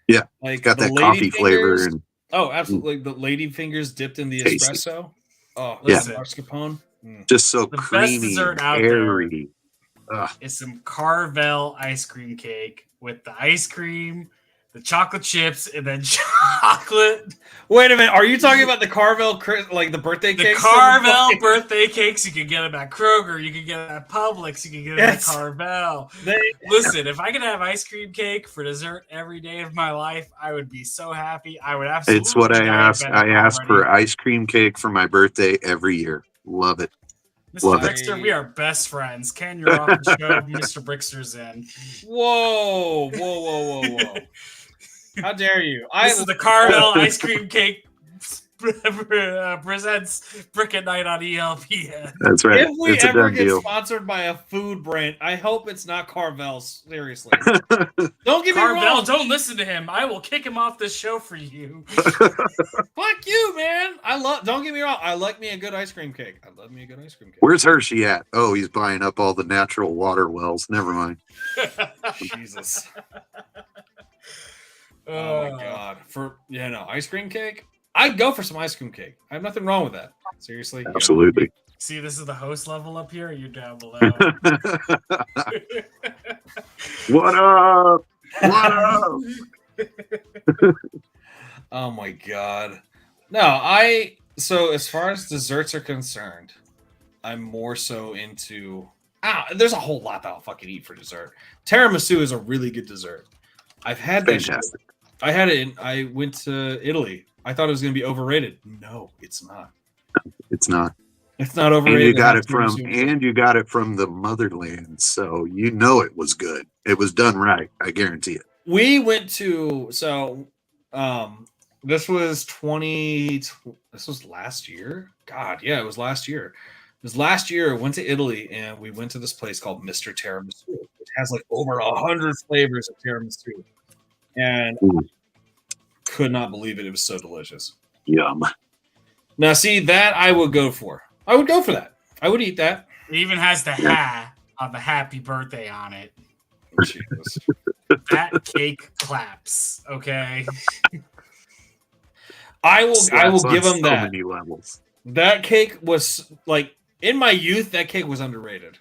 Yeah, like it's got the that lady coffee flavor fingers. and Oh, absolutely. The lady fingers dipped in the Tasty. espresso. Oh, Yeah. mascarpone. Mm. just so The best creamy dessert and out there. airy. Is some Carvel ice cream cake with the ice cream, the chocolate chips, and then chocolate. Wait a minute. Are you talking about the Carvel, like the birthday The cakes? Carvel birthday cakes, you can get them at Kroger, you can get them at Publix, you can get them Yes. at Carvel. They- Listen, if I could have ice cream cake for dessert every day of my life, I would be so happy. I would absolutely. It's what I ask. diabetic I ask already. for ice cream cake for my birthday every year. Love it. Mr. Love it. Brixter, we are best friends. Ken, you're off the show. Mr. Brixter's in. Whoa. How dare you? This is the Carvel ice cream cake presents Brick at Night on ELPN. That's right. If we It's a ever done get deal. sponsored by a food brand, I hope it's not Carvel. Seriously. Don't get me Carvel, wrong. don't listen to him. I will kick him off this show for you. Fuck you, man. Don't get me wrong. I like me a good ice cream cake. I love me a good ice cream cake. Where's Hershey at? Oh, he's buying up all the natural water wells. Never mind. Jesus. Oh my god. Ice cream cake? I'd go for some ice cream cake. I have nothing wrong with that. Seriously. Absolutely. See, this is the host level up here. You're down below. What up? What up? Oh my god. No, so as far as desserts are concerned, I'm more so into there's a whole lot that I'll fucking eat for dessert. Tiramisu is a really good dessert. I've had that shit. Fantastic. I had it I went to Italy. I thought it was gonna be overrated. No, it's not. It's not. It's not overrated. And you got It's it from the motherland, so you know it was good. It was done right. I guarantee it. We went to this was last year. God, yeah, it was last year. It was last year. I went to Italy and we went to this place called Mr. Tiramisu. It has like over 100 flavors of tiramisu, and could not believe it. It was so delicious. Yum. Now, see that I would go for. I would go for that. I would eat that. It even has the ha of the happy birthday on it. Jesus. That cake claps. Okay. I will Slaps on give them so that. many levels. That cake was like in my youth. That cake was underrated.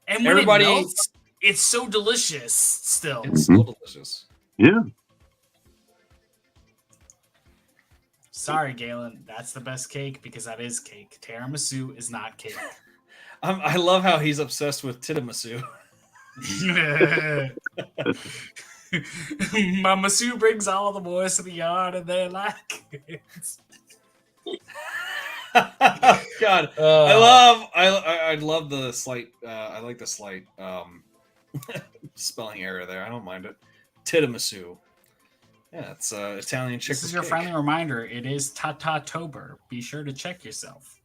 And when Everybody- it melts, it's so delicious still. It's so delicious. Yeah. Sorry, Galen. That's the best cake because that is cake. Tiramisu is not cake. I love how he's obsessed with tiramisu. Mama Sue brings all the boys to the yard and they like it. God, I love the slight. I like the slight spelling error there. I don't mind it. Tiramisu. Yeah, it's Italian chick. This is your friendly reminder. It is Tata-tober. Be sure to check yourself.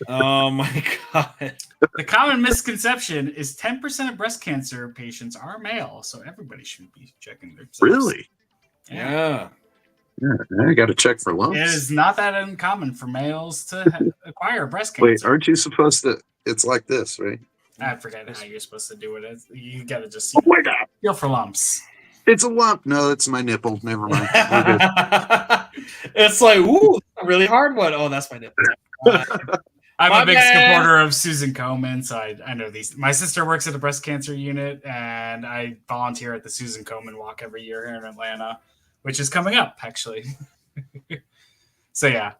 Oh my god. The common misconception is 10% of breast cancer patients are male, so everybody should be checking themselves. Really? Yeah. Yeah. I got to check for lumps. It is not that uncommon for males to acquire breast cancer. Wait, aren't you supposed to? It's like this, right? I forget how you're supposed to do it. You got to just Oh my god! feel for lumps. It's a lump. No, it's my nipple. Never mind. We're good. It's like, ooh, a really hard one. Oh, that's my nipple. I'm My a big bad. supporter of Susan Komen, so I know these. My sister works at a breast cancer unit, and I volunteer at the Susan Komen Walk every year here in Atlanta, which is coming up actually. So yeah,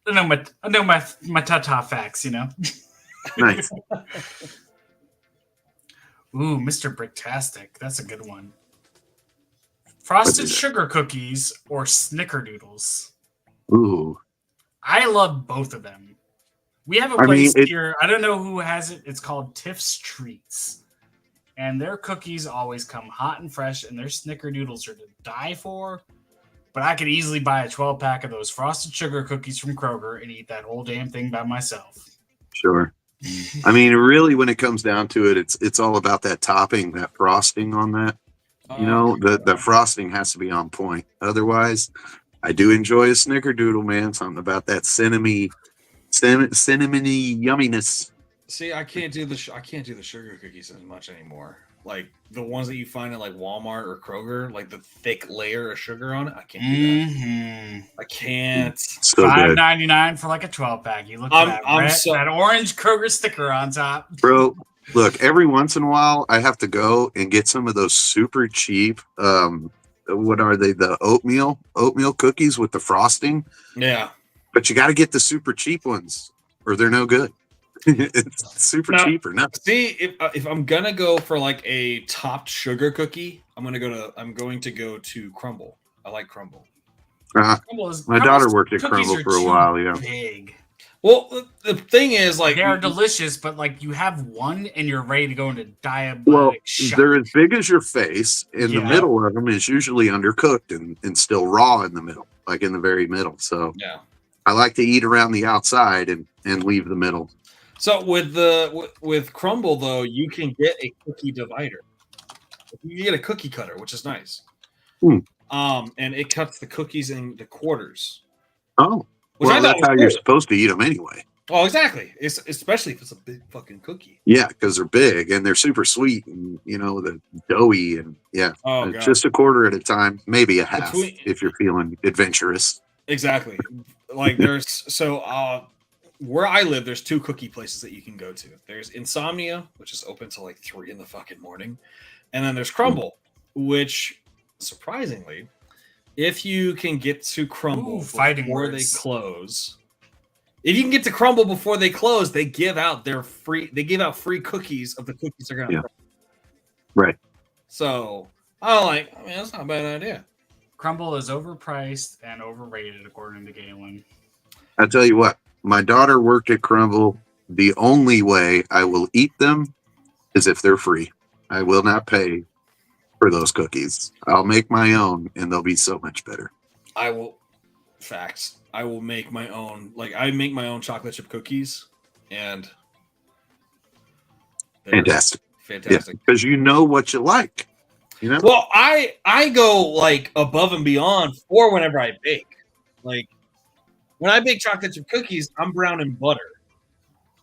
I know my ta-ta facts, you know. Nice. Ooh, Mr. Bricktastic, that's a good one. What Frosted is it? sugar cookies or snickerdoodles? Ooh. I love both of them. We have a I mean, place here. I don't know who has it. It's called Tiff's Treats. And their cookies always come hot and fresh, and their snickerdoodles are to die for. But I could easily buy a 12-pack of those frosted sugar cookies from Kroger and eat that whole damn thing by myself. Sure. I mean, really, when it comes down to it, it's all about that topping, that frosting on that. You know, the frosting has to be on point. Otherwise, I do enjoy a snickerdoodle, man. Something about that cinnamony yumminess. See, I can't do the sugar cookies as much anymore. Like the ones that you find at like Walmart or Kroger, like the thick layer of sugar on it. I can't do that. Mm-hmm. I can't. So good. $5.99 for like a 12-pack. You look at that orange Kroger sticker on top. Bro, look, every once in a while, I have to go and get some of those super cheap, what are they? The oatmeal cookies with the frosting. Yeah. But you got to get the super cheap ones or they're no good. It's super cheap or nothing. See, if I'm gonna go for like a topped sugar cookie, I'm going to go to Crumble. I like Crumble. My daughter worked at Crumble for a while. Yeah. Big. Well, the thing is, like, they are delicious, but like you have one and you're ready to go into diabetic shock. They're as big as your face. In the middle of them is usually undercooked and still raw in the middle, like in the very middle. So yeah, I like to eat around the outside and leave the middle. So with Crumble though, you can get a cookie divider. You get a cookie cutter, which is nice. And it cuts the cookies into quarters. Oh, well, that's how you're supposed to eat them anyway. Oh, exactly. Especially if it's a big fucking cookie. Yeah, because they're big and they're super sweet and the doughy and just a quarter at a time, maybe a half if you're feeling adventurous. Exactly. Like where I live, there's 2 cookie places that you can go to. There's Insomnia, which is open till like 3 in the fucking morning, and then there's Crumble, which surprisingly, if you can get to Crumble before they close, if you can get to Crumble before they close, they give out free cookies of the cookies they're gonna. Right. So that's not a bad idea. Crumble is overpriced and overrated, according to Galen. I tell you what. My daughter worked at Crumble. The only way I will eat them is if they're free. I will not pay for those cookies. I'll make my own, and they'll be so much better. I will make my own. Like I make my own chocolate chip cookies, and fantastic. Because you know what you like. You know. Well, I go like above and beyond for whenever I bake. Like. When I bake chocolate chip cookies, I'm browning butter.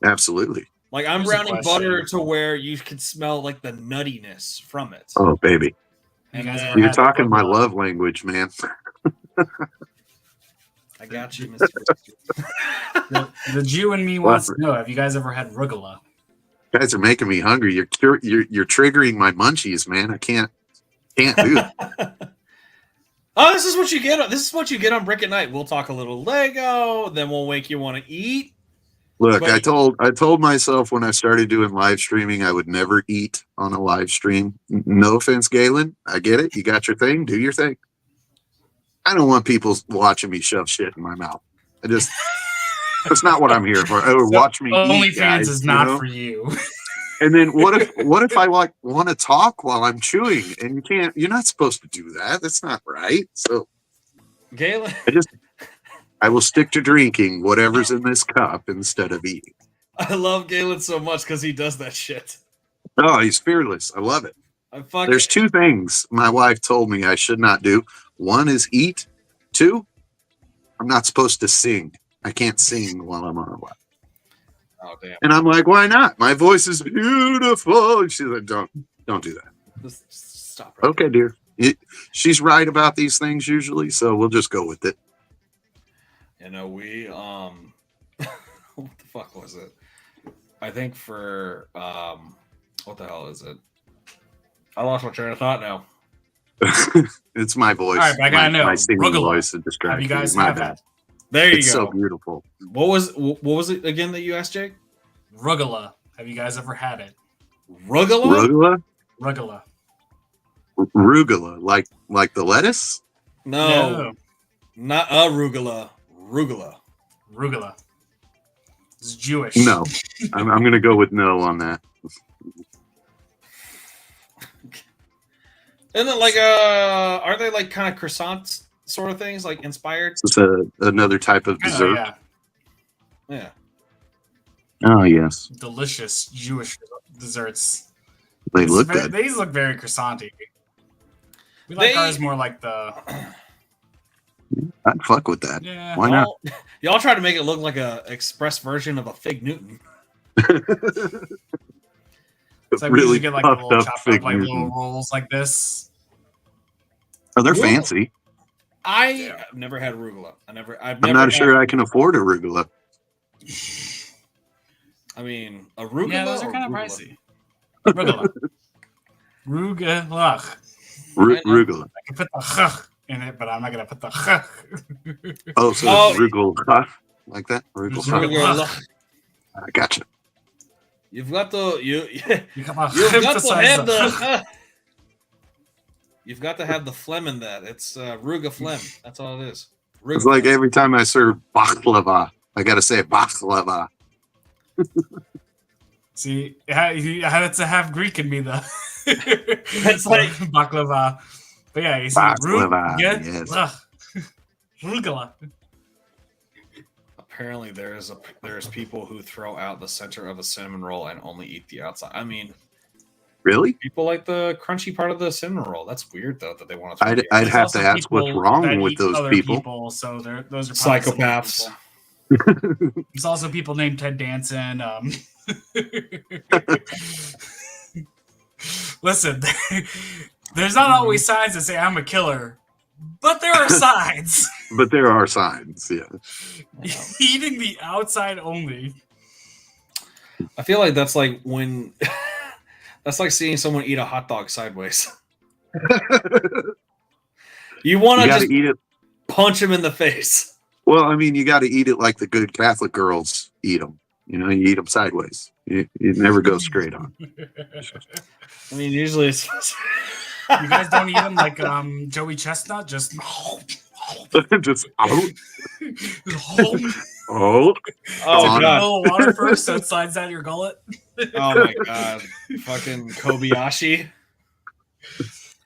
Absolutely. Like I'm browning butter to where you can smell like the nuttiness from it. Oh, baby. You're talking my love language, man. I got you, Mr. the Jew in me wants to know, have you guys ever had rugula? You guys are making me hungry. You're triggering my munchies, man. I can't do that. Oh, this is what you get. This is what you get on Brick at Night. We'll talk a little Lego, then we'll make you want to eat. Look, I told myself when I started doing live streaming, I would never eat on a live stream. No offense, Galen. I get it. You got your thing. Do your thing. I don't want people watching me shove shit in my mouth. That's not what I'm here for. Watch me eat. OnlyFans is not for you. And then what if I want to talk while I'm chewing and you can't? You're not supposed to do that. That's not right. So, Galen, I will stick to drinking whatever's in this cup instead of eating. I love Galen so much because he does that shit. Oh, he's fearless. I love it. There's 2 things my wife told me I should not do. 1 is eat. 2, I'm not supposed to sing. I can't sing while I'm on a live. Oh, damn. And I'm like, why not? My voice is beautiful. She's like, don't do that. Just stop. Right okay, dear. She's right about these things usually, so we'll just go with it. We what the fuck was it? I think for what the hell is it? I lost my train of thought now. It's my voice. All right, but I gotta know. My singing Rugula. voice that distracts Have you guys My had bad. that? There you It's go. so beautiful. What was it again that you asked, Jake? Rugula. Have you guys ever had it? Rugula? Rugula? Rugula. Rugula, like the lettuce? No, not arugula. Rugula. Rugula. It's Jewish. No. I'm going to go with no on that. Isn't it like aren't they like kind of croissants sort of things, like inspired? It's another type of dessert. Yeah. Yeah. Oh, yes. Delicious Jewish desserts. They look good. These look very croissanty. We like ours more like the. I'd fuck with that. Yeah. Why not? Y'all try to make it look like a express version of a Fig Newton. It's like really we get like a little puffed up chopped Fig up like Newton. little rolls like this. Oh, they're Cool. fancy. I've never had arugula. I've never I'm not sure I can afford arugula. I mean, arugula. Yeah, those are or kind of rugula? pricey. Rugula. Rugula. Rugula. I can put the ch in it, but I'm not gonna put the ch. Oh, so Oh. rugula. Like that? Rugula. Rugula. I gotcha. You've got to You You've got to have the. You've got to have the phlegm in that. It's ruga phlegm. That's all it is. Ruga It's like phlegm. every time I serve baklava, I got to say baklava. See, you had to have Greek in me though. It's like baklava. But yeah, you see, Baklava, yes. Rugula. Apparently, there's people who throw out the center of a cinnamon roll and only eat the outside. I mean, Really? people like the crunchy part of the cinnamon roll. That's weird though that they want to. I'd There's have also to ask what's people wrong that with eat those other people. So those are probably similar Psychopaths. people. There's also people named Ted Danson. Listen, there's not always signs that say I'm a killer, but there are signs. But there are signs, yeah. Eating the outside only. I feel like that's like when that's like seeing someone eat a hot dog sideways. You want You to got just to eat it. punch him in the face. Well, I mean, you got to eat it like the good Catholic girls eat them. You know, you eat them sideways. You never go straight on. I mean, usually it's. You guys don't eat them like Joey Chestnut, just Just out. hold Oh Oh, a god! little water first so it slides out of your gullet. Oh my god! Fucking Kobayashi.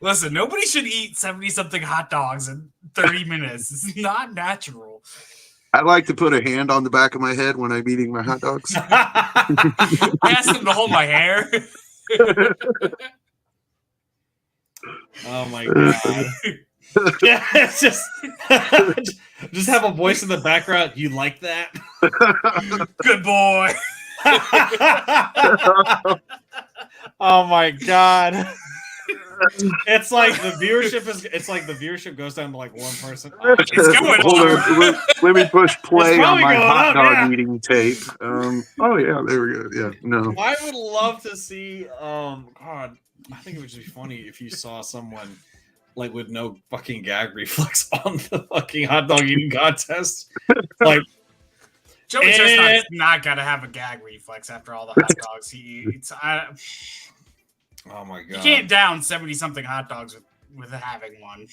Listen, nobody should eat 70-something hot dogs in 30 minutes. It's not natural. I like to put a hand on the back of my head when I'm eating my hot dogs. I asked them to hold my hair. Oh my god! Yeah, it's just have a voice in the background. You like that? Good boy. Oh my god! It's like the viewership goes down to like one person. It's going Hold on, let me push play It's on probably my going hot up, dog yeah. eating tape. Oh yeah, there we go. Yeah, no. I would love to see. God, I think it would just be funny if you saw someone like with no fucking gag reflex on the fucking hot dog eating contest. Like Joey Chestnut's not gonna have a gag reflex after all the hot dogs he eats. oh my You god! can't down 70-something hot dogs with having one.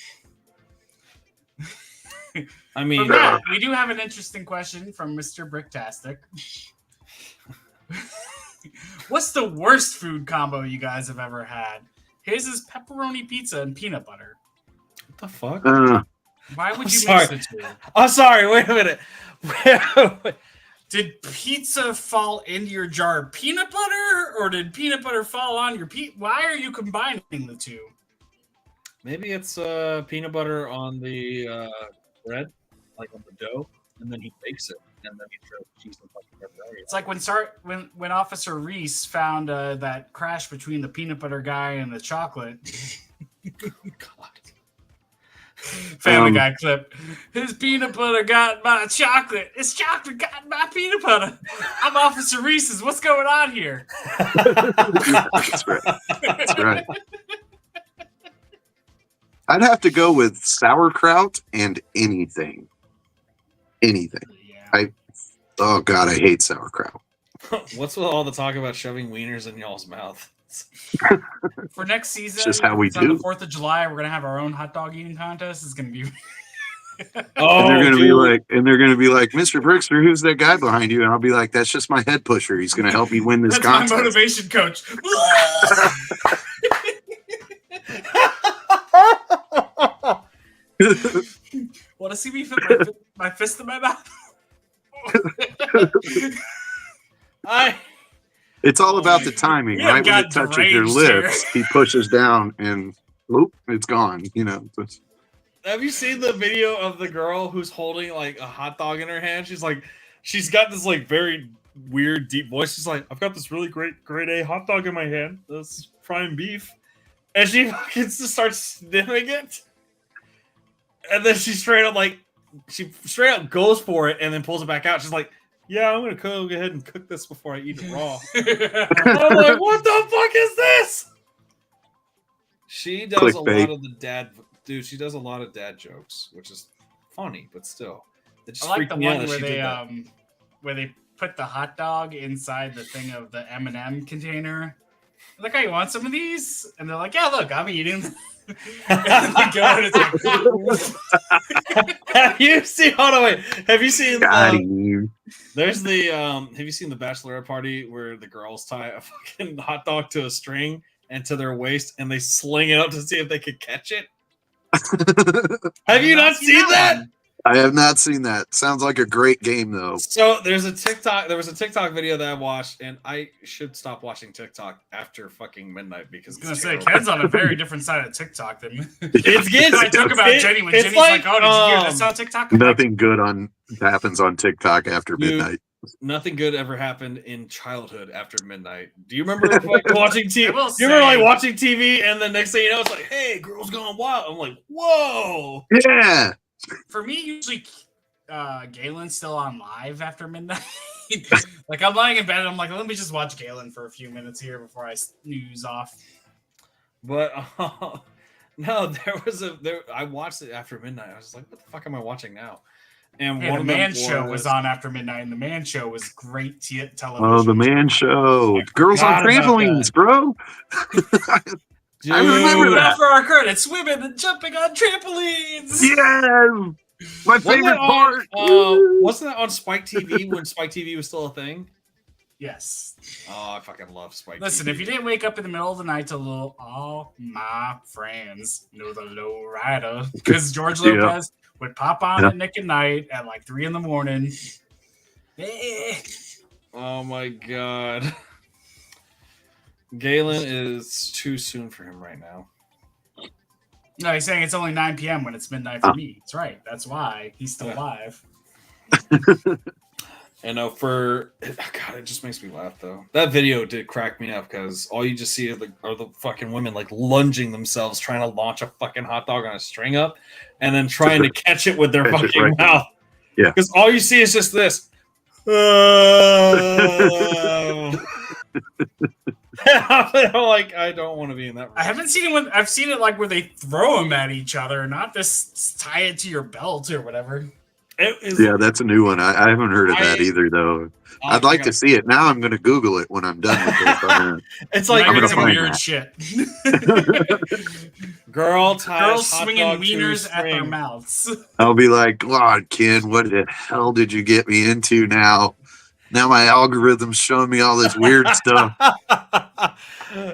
I mean, But Matt, we do have an interesting question from Mr. Bricktastic. What's the worst food combo you guys have ever had? His is pepperoni pizza and peanut butter. what the fuck? Why would you Sorry. mix the two? I'm sorry. Wait a minute. Did pizza fall into your jar of peanut butter, or did peanut butter fall on your pizza? Why are you combining the two? Maybe it's peanut butter on the bread, like on the dough, and then he bakes it, and then he throws cheese and fucking pepperoni. It's like when Officer Reese found that crash between the peanut butter guy and the chocolate. God. Family Guy clip. His peanut butter got my chocolate. His chocolate got my peanut butter. I'm Officer Reese's. What's going on here? That's right. That's right. I'd have to go with sauerkraut and anything. Anything. Yeah. Oh God, I hate sauerkraut. What's with all the talk about shoving wieners in y'all's mouth? For next season, It's just how we it's on do. the 4th of July. We're gonna have our own hot dog eating contest. It's gonna be. Oh, And they're gonna dude. be like, Mr. Brixter, who's that guy behind you? And I'll be like, that's just my head pusher. He's gonna help me win this That's contest. my motivation coach. Want to see me fit my fist in my mouth? It's all about the timing, We have right? When it got touches your deranged lips, he pushes down and whoop, it's gone. You know. Have you seen the video of the girl who's holding like a hot dog in her hand? She's got this like very weird deep voice. She's like, I've got this really great grade A hot dog in my hand. That's prime beef. And she fucking just starts sniffing it. And then she straight up goes for it and then pulls it back out. She's like, yeah, I'm gonna go ahead and cook this before I eat it raw. I'm like, what the fuck is this? She does Clickbait. a lot of the dad. Dude, she does a lot of dad jokes, which is funny, but still. It just I like freaked the me out one that she did that. where they put the hot dog inside the thing of the M&M container. Like, hey, you want some of these? And they're like, yeah, look, I'm eating. And they go and it's like, Have you seen? Hold on, wait. Have you seen? Got him. There's the. Have you seen the bachelorette party where the girls tie a fucking hot dog to a string and to their waist, and they sling it up to see if they could catch it? Have you not seen that? one. I have not seen that. Sounds like a great game, though. So there was a TikTok video that I watched, and I should stop watching TikTok after fucking midnight because I was it's gonna say terrible. Ken's on a very different side of TikTok than It's good. I talk about Jenny when it's Jenny's like, "Oh, did you hear this on TikTok?" I'm like, Nothing good happens on TikTok after Dude, midnight. Nothing good ever happened in childhood after midnight. Do you remember like, watching TV? I will Do you remember like say- watching TV and the next thing you know, it's like, "Hey, girls gone wild." I'm like, "Whoa!" Yeah. For me, usually Galen's still on live after midnight. Like I'm lying in bed and I'm like, let me just watch Galen for a few minutes here before I snooze off. But no, I watched it after midnight. I was like, "What the fuck am I watching now?" And Hey, one the of them Man Show was on after midnight, and the Man Show was great television. Oh, the Man Show. Girls on forgot about trampolines, bro. Dude, I remember that. Now for our credits, swimming and jumping on trampolines. Yes. My Wasn't favorite that part. wasn't that on Spike TV when Spike TV was still a thing? Yes. Oh, I fucking love Spike. Listen, TV. if you didn't wake up in the middle of the night to all my friends know the low rider, because George Yeah. Lopez would pop on Yeah. at Nick at Night at like 3 a.m. Oh my god. Galen is too soon for him right now. No, he's saying it's only 9 p.m. when it's midnight for me. That's right. That's why he's still alive. And God, it just makes me laugh though. That video did crack me up because all you just see are the fucking women like lunging themselves, trying to launch a fucking hot dog on a string up, and then trying to catch it with their Catch it fucking right there. mouth. Yeah. Because all you see is just this. I'm like, I don't want to be in that room. I haven't seen it when I've seen it like where they throw them at each other, not this tie it to your belt or whatever. It is, Yeah, that's a new one. I haven't heard of that either, though. I'd like to see it. Now I'm going to Google it when I'm done with this. It's Like like I'm gonna some find weird that. shit. girl ties Girls hot swinging dog to wieners at their string. mouths. I'll be like, God, Ken, what the hell did you get me into now? Now my algorithm's showing me all this weird stuff.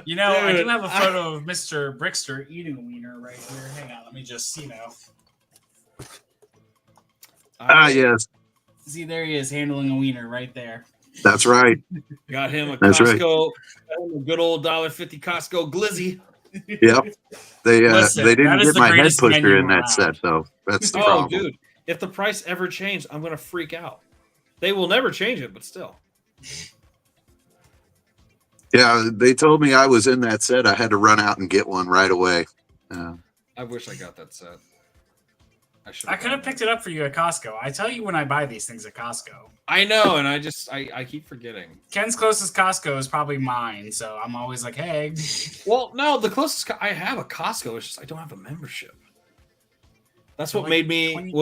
You know, I do Dude, have a photo of Mr. Brixter eating a wiener right here. Hang on, let me just see now. Yes, See, there he is handling a wiener right there. that's right. Got him a That's right. Costco, a good old $1.50 Costco glizzy. Yep. They Listen, they that didn't is get the my head greatest pusher menu in that around. set, though. That's the Oh, problem. dude, if the price ever changed, I'm gonna freak out. They will never change it, but still. Yeah, they told me I was in that set. I had to run out and get one right away. I wish I got that set. I could have picked it up for you at Costco. I tell you when I buy these things at Costco. I know, and I keep forgetting. Ken's closest Costco is probably mine, so I'm always like, hey. Well, no, the closest I have a Costco is just I don't have a membership. That's what made me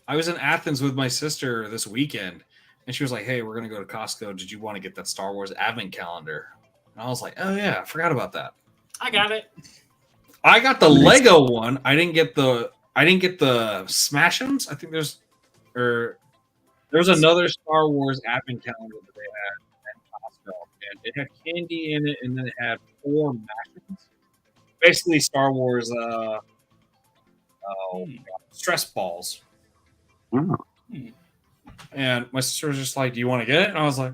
I was in Athens with my sister this weekend, and she was like, "Hey, we're gonna go to Costco. Did you want to get that Star Wars advent calendar?" And I was like, "Oh yeah, I forgot about that." I got it. I got the Lego one. I didn't get the Smash-Ems. I think there was another Star Wars advent calendar that they had at Costco, and it had candy in it, and then it had 4 Mash-Ems. Basically, Star Wars stress balls. Oh. And my sister was just like, "Do you want to get it?" And I was like,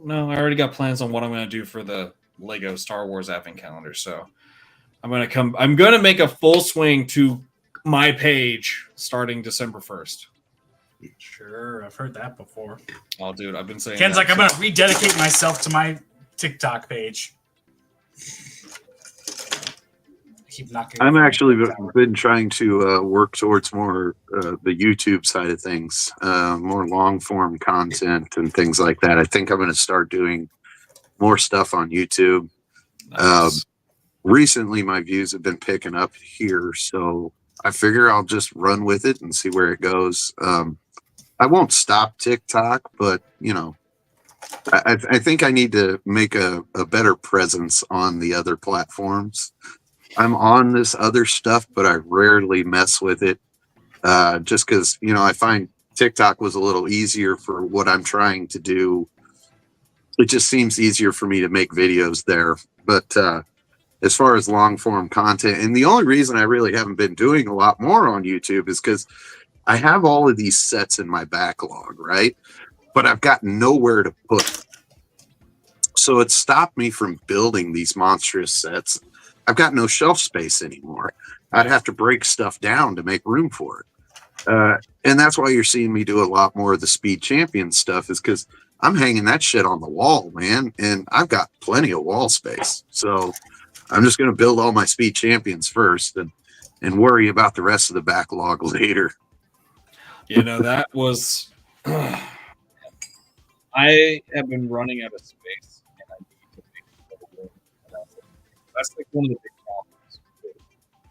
"No, I already got plans on what I'm going to do for the Lego Star Wars advent calendar." So I'm going to make a full swing to my page starting December 1st. Sure, I've heard that before. Oh, dude, I've been saying Ken's that, like, I'm going to rededicate myself to my TikTok page. Keep knocking. I'm actually been trying to work towards more the YouTube side of things, more long form content and things like that. I think I'm going to start doing more stuff on YouTube. Nice. Recently, my views have been picking up here, so I figure I'll just run with it and see where it goes. I won't stop TikTok, but I think I need to make a better presence on the other platforms. I'm on this other stuff, but I rarely mess with it just because, I find TikTok was a little easier for what I'm trying to do. It just seems easier for me to make videos there. But as far as long form content, and the only reason I really haven't been doing a lot more on YouTube is because I have all of these sets in my backlog, right? But I've got nowhere to put them. So it stopped me from building these monstrous sets. I've got no shelf space anymore. I'd have to break stuff down to make room for it. And that's why you're seeing me do a lot more of the Speed Champion stuff, is because I'm hanging that shit on the wall, man. And I've got plenty of wall space. So I'm just going to build all my Speed Champions first and worry about the rest of the backlog later. That was... I have been running out of space, and I need to make more room. That's like one of the big problems.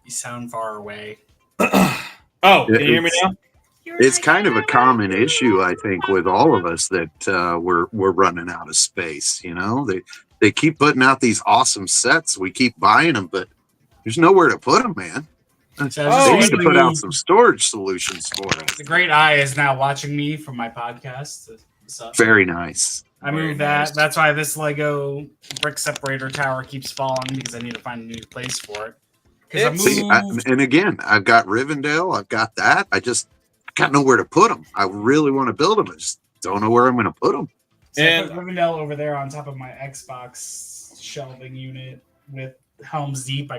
You sound far away. Oh, can you hear me now? It's kind of a common issue, I think, with all of us that we're running out of space. They keep putting out these awesome sets. We keep buying them, but there's nowhere to put them, man. They need to put out some storage solutions for us. The great eye is now watching me from my podcast. Very nice. I moved that. That's why this Lego brick separator tower keeps falling, because I need to find a new place for it. And again, I've got Rivendell. I've got that. I just got nowhere to put them. I really want to build them. I just don't know where I'm going to put them. So I put Rivendell over there on top of my Xbox shelving unit with Helm's Deep.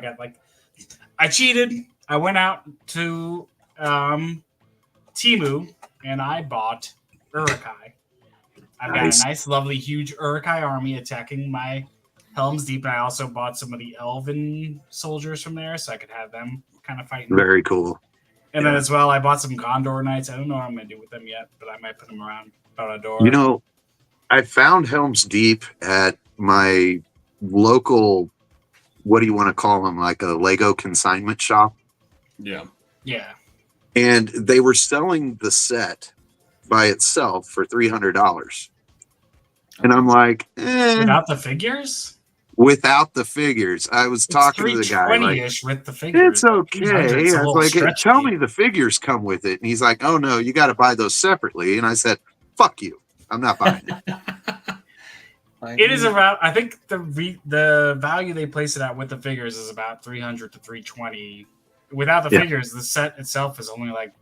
I cheated. I went out to Temu and I bought Uruk-hai. I've got a nice, lovely, huge Uruk-hai army attacking my Helm's Deep, and I also bought some of the Elven soldiers from there, so I could have them kind of fighting. Very cool. And then as well, I bought some Gondor Knights. I don't know what I'm going to do with them yet, but I might put them around Barad-dûr. I found Helm's Deep at my local, what do you want to call them, like a Lego consignment shop? Yeah. Yeah. And they were selling the set by itself for $300. And I'm like, without the figures? Without the figures. I was talking to the guy. With the figures. It's okay. I was like, tell me the figures come with it. And he's like, oh, no, you got to buy those separately. And I said, fuck you. I'm not buying it. It is around, I think the value they place it at with the figures is about $300 to $320. Without the figures, the set itself is only like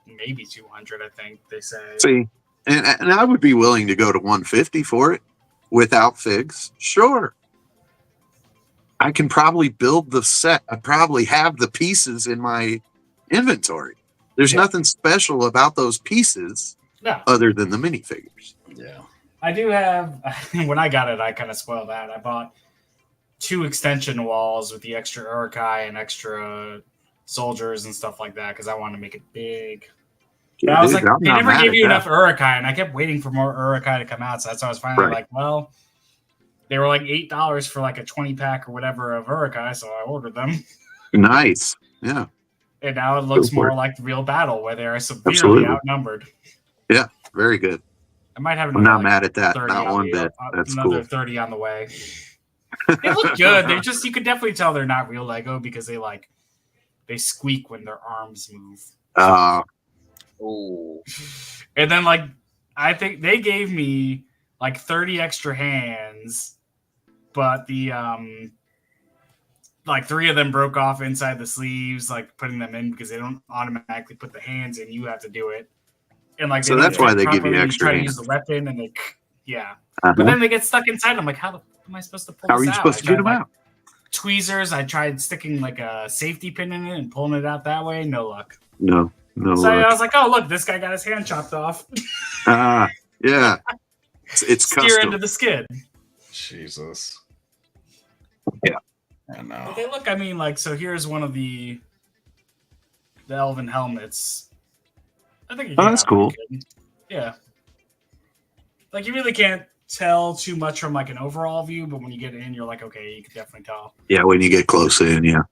maybe $200, I think they say. See, and I would be willing to go to $150 for it without figs. Sure. I can probably build the set. I probably have the pieces in my inventory. There's nothing special about those pieces other than the minifigures. Yeah. I do have, when I got it, I kind of spoiled that. I bought 2 extension walls with the extra Uruk-hai and extra soldiers and stuff like that because I wanted to make it big. Yeah, But I was dude, like, I'm they not never mad gave at you that. enough Urukai, and I kept waiting for more Urukai to come out. So that's why I was finally Right. like, well, they were like $8 for like a 20-pack or whatever of Urukai, so I ordered them. Nice. Yeah, And now it looks Go for more it. like the real battle where they are severely Absolutely. outnumbered. Yeah, very good. I might have I'm another not like, mad at that. 30 Not on one the, bit. That's another cool. 30 on the way. They look good. They're just, you could definitely tell they're not real Lego because they squeak when their arms move. Oh, And then like I think they gave me like 30 extra hands, but the like 3 of them broke off inside the sleeves, like putting them in because they don't automatically put the hands in. You have to do it. And like So they that's don't why fit they give you properly. extra try to hands. use the weapon and they yeah. Uh-huh. But then they get stuck inside. I'm like, how am I supposed to pull How this are you out? supposed to get them out? Tweezers. I tried sticking like a safety pin in it and pulling it out that way. No luck. No. So I was like, oh look, this guy got his hand chopped off. Yeah. It's Steer custom. into the skid. Jesus. Yeah. I know. But they look, I mean, like, so here's one of the elven helmets. I think That's cool. Good. Yeah. Like, you really can't tell too much from, like, an overall view, but when you get in, you're like, okay, you can definitely tell. Yeah, when you get close in, yeah.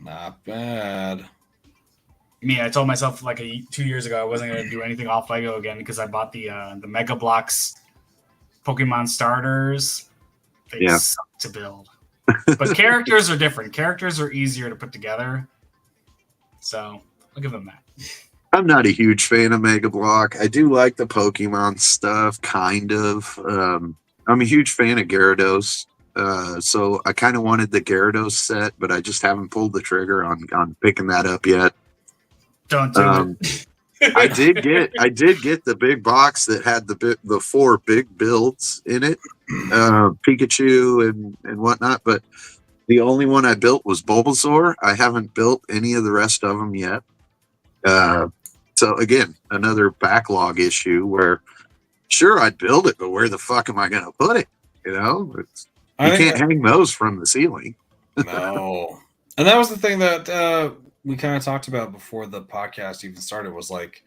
Not bad. I told myself, like, 2 years ago I wasn't going to do anything off Lego again because I bought the Mega Bloks Pokemon starters. They suck to build. But characters are different. Characters are easier to put together. So I'll give them that. I'm not a huge fan of Mega Block. I do like the Pokemon stuff, kind of. I'm a huge fan of Gyarados. So I kind of wanted the Gyarados set, but I just haven't pulled the trigger on picking that up yet. Don't do it. I did get the big box that had the 4 big builds in it, Pikachu and whatnot. But the only one I built was Bulbasaur. I haven't built any of the rest of them yet. So again, another backlog issue where, sure, I'd build it, but where the fuck am I going to put it? You know, you can't hang those from the ceiling. No, and that was the thing that we kind of talked about before the podcast even started. Was like,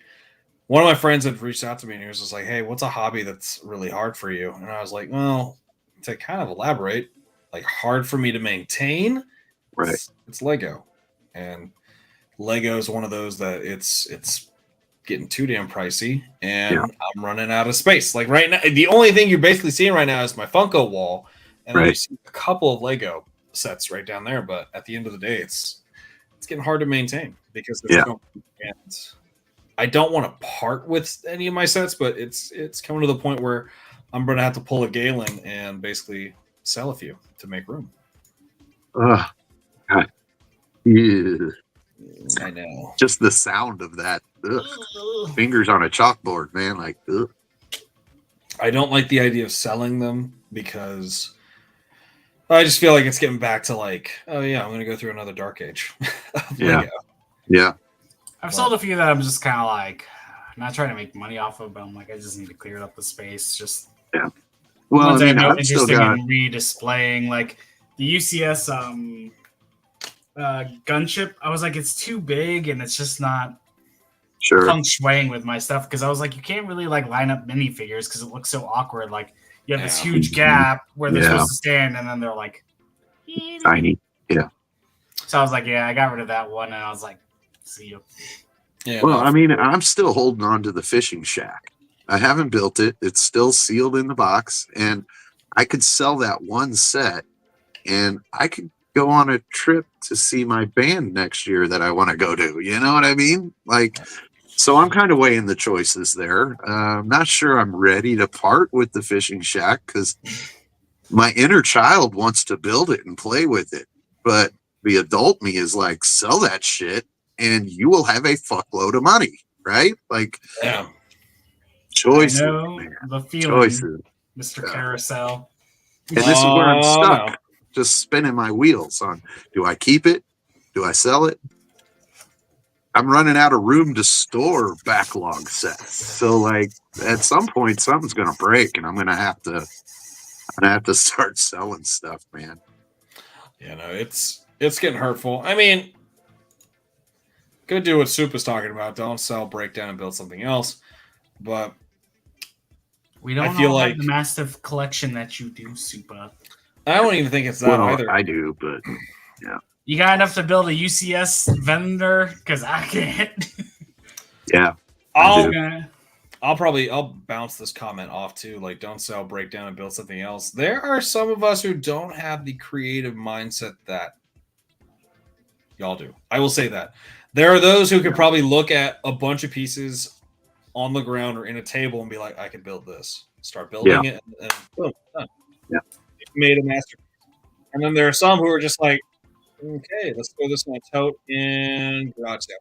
one of my friends had reached out to me and he was just like, "Hey, what's a hobby that's really hard for you?" And I was like, "Well, to kind of elaborate, like hard for me to maintain, Right? It's Lego, and Lego is one of those that it's getting too damn pricey, and I'm running out of space. Like right now, the only thing you're basically seeing right now is my Funko wall, and then you see a couple of Lego sets right down there. But at the end of the day, it's getting hard to maintain because there's and I don't want to part with any of my sets, but it's coming to the point where I'm going to have to pull a Galen and basically sell a few to make room. Yeah. I know. Just the sound of that. Ugh. Fingers on a chalkboard, man. Like, ugh. I don't like the idea of selling them because I just feel like it's getting back to like, oh yeah, I'm going to go through another dark age. Yeah. I've sold a few that I'm just kind of like, I'm not trying to make money off of, but I'm like, I just need to clear up the space. Just Well, ones I mean, I'm I've still interested got in redisplaying, like the UCS gunship. I was like, it's too big and it's just not feng shuiing with my stuff because I was like, you can't really like line up minifigures because it looks so awkward. Like you have this huge gap where they're supposed to stand, and then they're like tiny. Yeah. So I was like, I got rid of that one, and I was like, see you. Yeah. Well, I mean, I'm still holding on to the fishing shack. I haven't built it. It's still sealed in the box, and I could sell that one set, and I could go on a trip to see my band next year that I want to go to. You know what I mean? Like, so I'm kind of weighing the choices there. I'm not sure I'm ready to part with the fishing shack because my inner child wants to build it and play with it. But the adult me is like, sell that shit and you will have a fuckload of money, right? Like, choices. I know man. the feeling, Choices. Mr. Carousel. And this is where I'm stuck, just spinning my wheels on, do I keep it? Do I sell it? I'm running out of room to store backlog sets. So like at some point something's gonna break and I'm gonna have to start selling stuff, man. Yeah, no, it's getting hurtful. I mean, go do what Soup is talking about. Don't sell, break down, and build something else. But We don't I feel all like have the massive collection that you do, Supa. I don't even think it's that Well, either. I do, but yeah. You got enough to build a UCS vendor? Because I can't. Yeah. I'll do. I'll bounce this comment off too. Like, don't sell, break down, and build something else. There are some of us who don't have the creative mindset that y'all do. I will say that. There are those who could probably look at a bunch of pieces on the ground or in a table and be like, I could build this. Start building it, and boom, done. Yeah. You've made a masterpiece. And then there are some who are just like, okay, let's throw this in a tote in garage sale.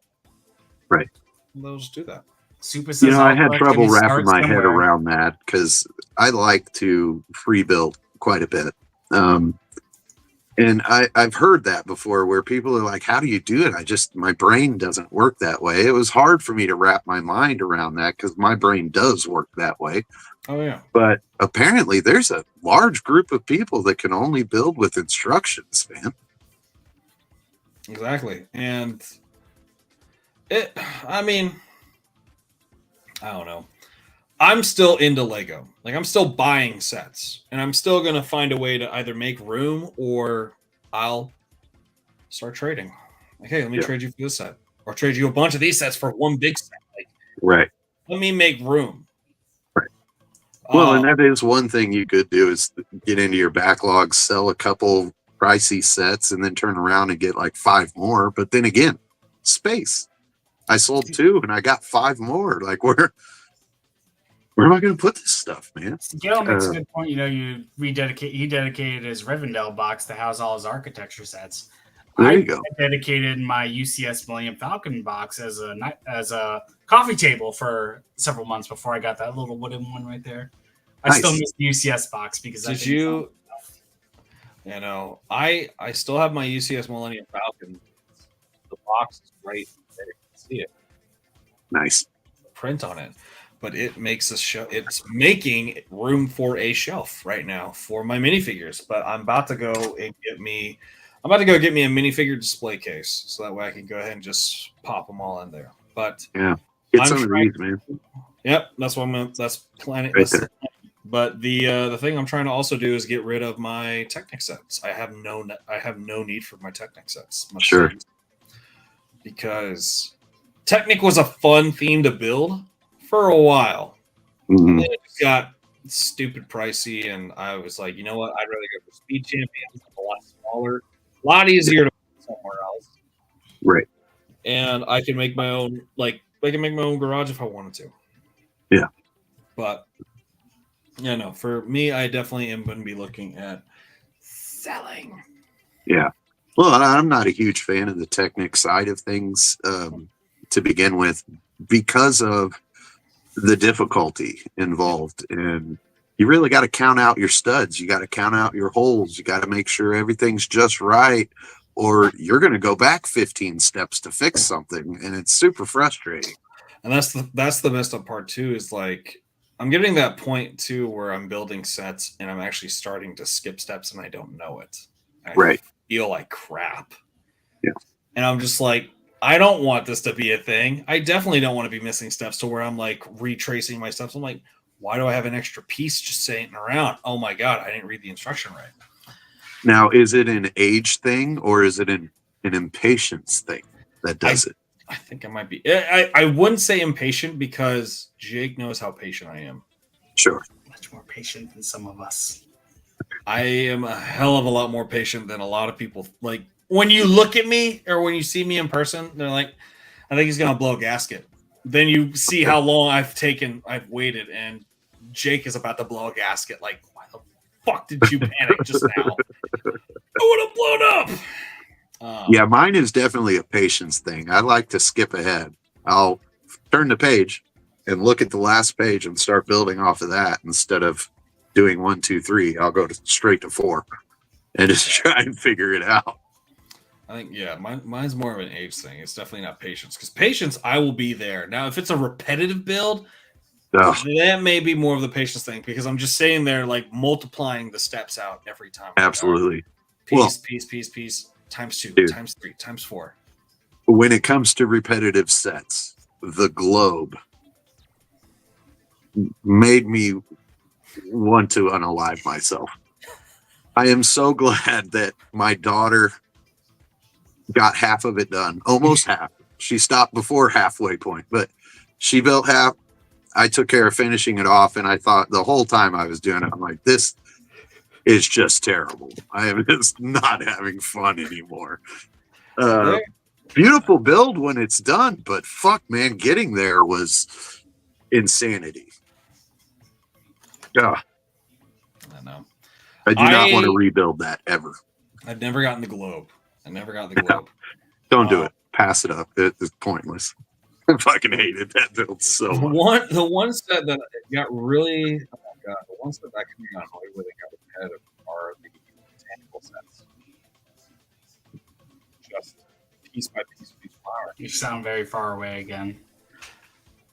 Right. And they'll just do that. Super says, You know, I all had collection trouble is wrapping start my head somewhere. around that because I like to free build quite a bit. And I've heard that before where people are like, how do you do it? My brain doesn't work that way. It was hard for me to wrap my mind around that because my brain does work that way. Oh, yeah. But apparently there's a large group of people that can only build with instructions, man. Exactly. And I don't know. I'm still into Lego. Like, I'm still buying sets, and I'm still going to find a way to either make room or I'll start trading. Like, hey, let me trade you for this set, or trade you a bunch of these sets for one big set. Like, right. Let me make room. Right. Well, and that is one thing you could do is get into your backlog, sell a couple pricey sets, and then turn around and get like 5 more. But then again, space. I sold 2 and I got 5 more. Like, where am I going to put this stuff, man? Gail makes a good point. You know, he dedicated his Rivendell box to house all his architecture sets. There you go. Dedicated my UCS Millennium Falcon box as a coffee table for several months before I got that little wooden one right there. I still miss the UCS box because did you? You know, I still have my UCS Millennium Falcon. The box is right there. You can see it. Nice. Print on it. But it makes a show. It's making room for a shelf right now for my minifigures. But I'm about to go get me a minifigure display case, so that way I can go ahead and just pop them all in there. But yeah, get some of these, man. Yep, that's what I'm gonna. That's planning. Right there. But the thing I'm trying to also do is get rid of my Technic sets. I have no need for my Technic sets. Sure. Because Technic was a fun theme to build for a while. Mm-hmm. And then it just got stupid pricey, and I was like, you know what? I'd rather go for Speed Champions. A lot smaller, a lot easier to put somewhere else. Right. And I can make my own, garage if I wanted to. Yeah. But yeah, no, for me, I definitely am going to be looking at selling. Yeah. Well, I'm not a huge fan of the Technic side of things to begin with because of the difficulty involved. And you really got to count out your studs. You got to count out your holes. You got to make sure everything's just right, or you're going to go back 15 steps to fix something. And it's super frustrating. And that's the messed up part too, is like, I'm getting that point too where I'm building sets and I'm actually starting to skip steps and I don't know it. I feel like crap. Yeah. And I'm just like, I don't want this to be a thing. I definitely don't want to be missing steps to where I'm like retracing my steps. I'm like, why do I have an extra piece just sitting around? Oh my God, I didn't read the instruction right. Now, is it an age thing or is it an impatience thing that does it? I think I might be. I wouldn't say impatient because Jake knows how patient I am. Sure. Much more patient than some of us. I am a hell of a lot more patient than a lot of people. Like, when you look at me or when you see me in person, they're like, I think he's going to blow a gasket. Then you see how long I've waited, and Jake is about to blow a gasket. Like, why the fuck did you panic just now? I would have blown up. Yeah, mine is definitely a patience thing. I like to skip ahead. I'll turn the page and look at the last page and start building off of that instead of doing 1, 2, 3. I'll go straight to 4 and just try and figure it out. I think, yeah, mine's more of an age thing. It's definitely not patience. Because patience, I will be there. Now, if it's a repetitive build, that may be more of the patience thing because I'm just sitting there like multiplying the steps out every time. Absolutely. Peace. Times 2, Dude. times 3, times 4. When it comes to repetitive sets, the globe made me want to unalive myself. I am so glad that my daughter got half of it done, almost half. She stopped before halfway point, but she built half. I took care of finishing it off, and I thought the whole time I was doing it, I'm like, this is just terrible. I am just not having fun anymore. Beautiful build when it's done, but fuck, man, getting there was insanity. Yeah. I know. I do not want to rebuild that ever. I've never gotten the globe. Don't do it. Pass it up. It's pointless. I fucking hated that build so much. The one set that got really, oh my god, the one set that got annoyed with it got repetitive are the tangible sets. Just piece by piece of each flower. You sound very far away again.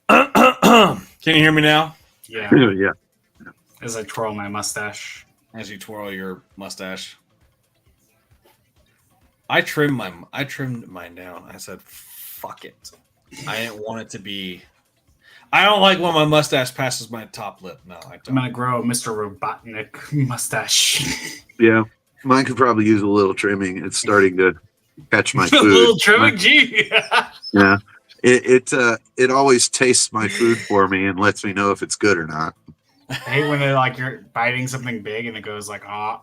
Can you hear me now? Yeah. Yeah. As I twirl my mustache. As you twirl your mustache. I trimmed mine down. I said, fuck it. I didn't want it to be. I don't like when my mustache passes my top lip. No, I don't. I'm gonna grow a Mr. Robotnik mustache. Yeah. Mine could probably use a little trimming. It's starting to catch my A food. little trimming, gee. Yeah. It always tastes my food for me and lets me know if it's good or not. I hate when like you're biting something big and it goes like, oh,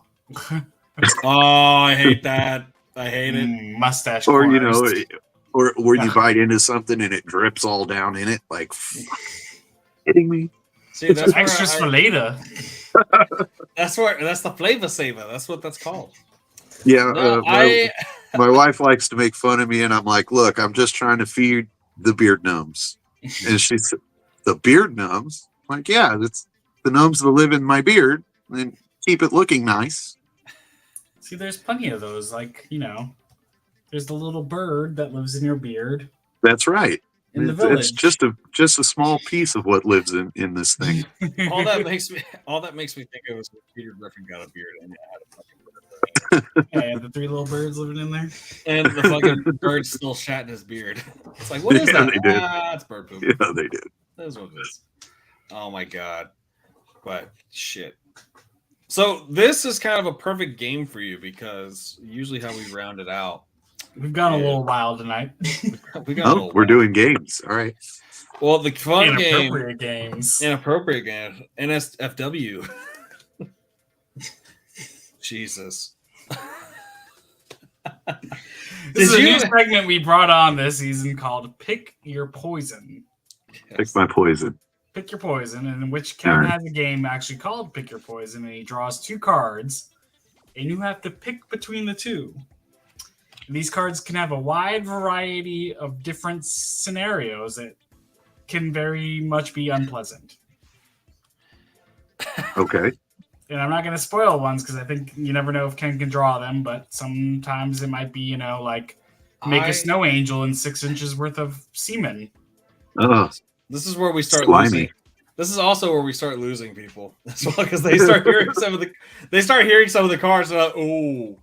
I hate that. I hate it. Mustache. Or, corners. you know, or where you bite into something and it drips all down in it. Like, kidding me? See, that's extras for later. That's the flavor saver. That's what that's called. Yeah. No, my wife likes to make fun of me, and I'm like, look, I'm just trying to feed the beard gnomes. And she said, the beard gnomes? I'm like, yeah, that's the gnomes that live in my beard and keep it looking nice. See, there's plenty of those. Like, you know, there's the little bird that lives in your beard. That's right. In the village. It's just a small piece of what lives in this thing. all that makes me think of is when Peter Griffin got a beard and it had a fucking bird. And the 3 little birds living in there. And the fucking bird's still shatting his beard. It's like, what is that? They did. It's bird poop. Yeah, they did. That is what it is. Oh my god. But shit. So this is kind of a perfect game for you because usually how we round it out. We've gone a little wild tonight. We're doing games. All right. Well, the fun Inappropriate games. Inappropriate games. NSFW. Jesus. This is a new segment we brought on this season called Pick Your Poison. Yes. Pick my poison. Pick Your Poison, and in which Kevin has a game actually called Pick Your Poison, and he draws 2 cards, and you have to pick between the 2. These cards can have a wide variety of different scenarios that can very much be unpleasant. Okay. And I'm not going to spoil ones because I think you never know if Ken can draw them, but sometimes it might be, you know, like make a snow angel and 6 inches worth of semen. This is where we start losing. This is also where we start losing people as well because they start hearing some of the cards and like, oh.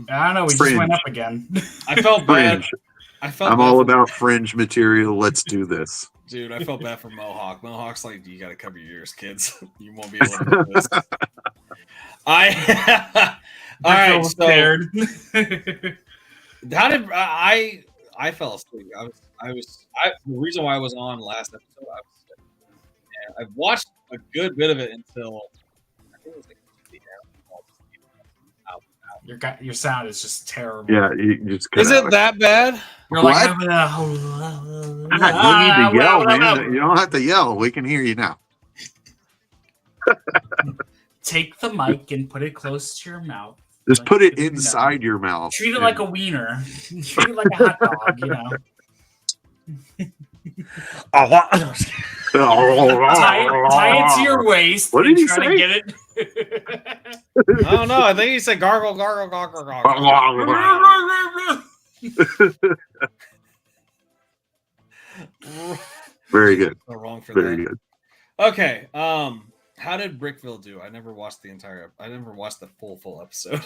I don't know. We just went up again. I felt bad. I'm all about fringe material. Let's do this. Dude, I felt bad for Mohawk. Mohawk's like, you got to cover your ears, kids. You won't be able to do this. All right, so how did I fell asleep. The reason why I was on last episode, I was sick. And I've watched a good bit of it until I think it was like the end. Your sound is just terrible. Yeah, you just is it that bad? You're like, you need to yell, man. You don't have to yell. We can hear you now. Take the mic and put it close to your mouth. Just put it inside your mouth. Treat it like a wiener. Treat it like a hot dog, you know. tie it to your waist. What did he say? To get it. I don't know. I think he said gargle, gargle, gargle, gargle. Very good. So wrong for Very that. good. Okay. How did Brickville do? I never watched the full episode.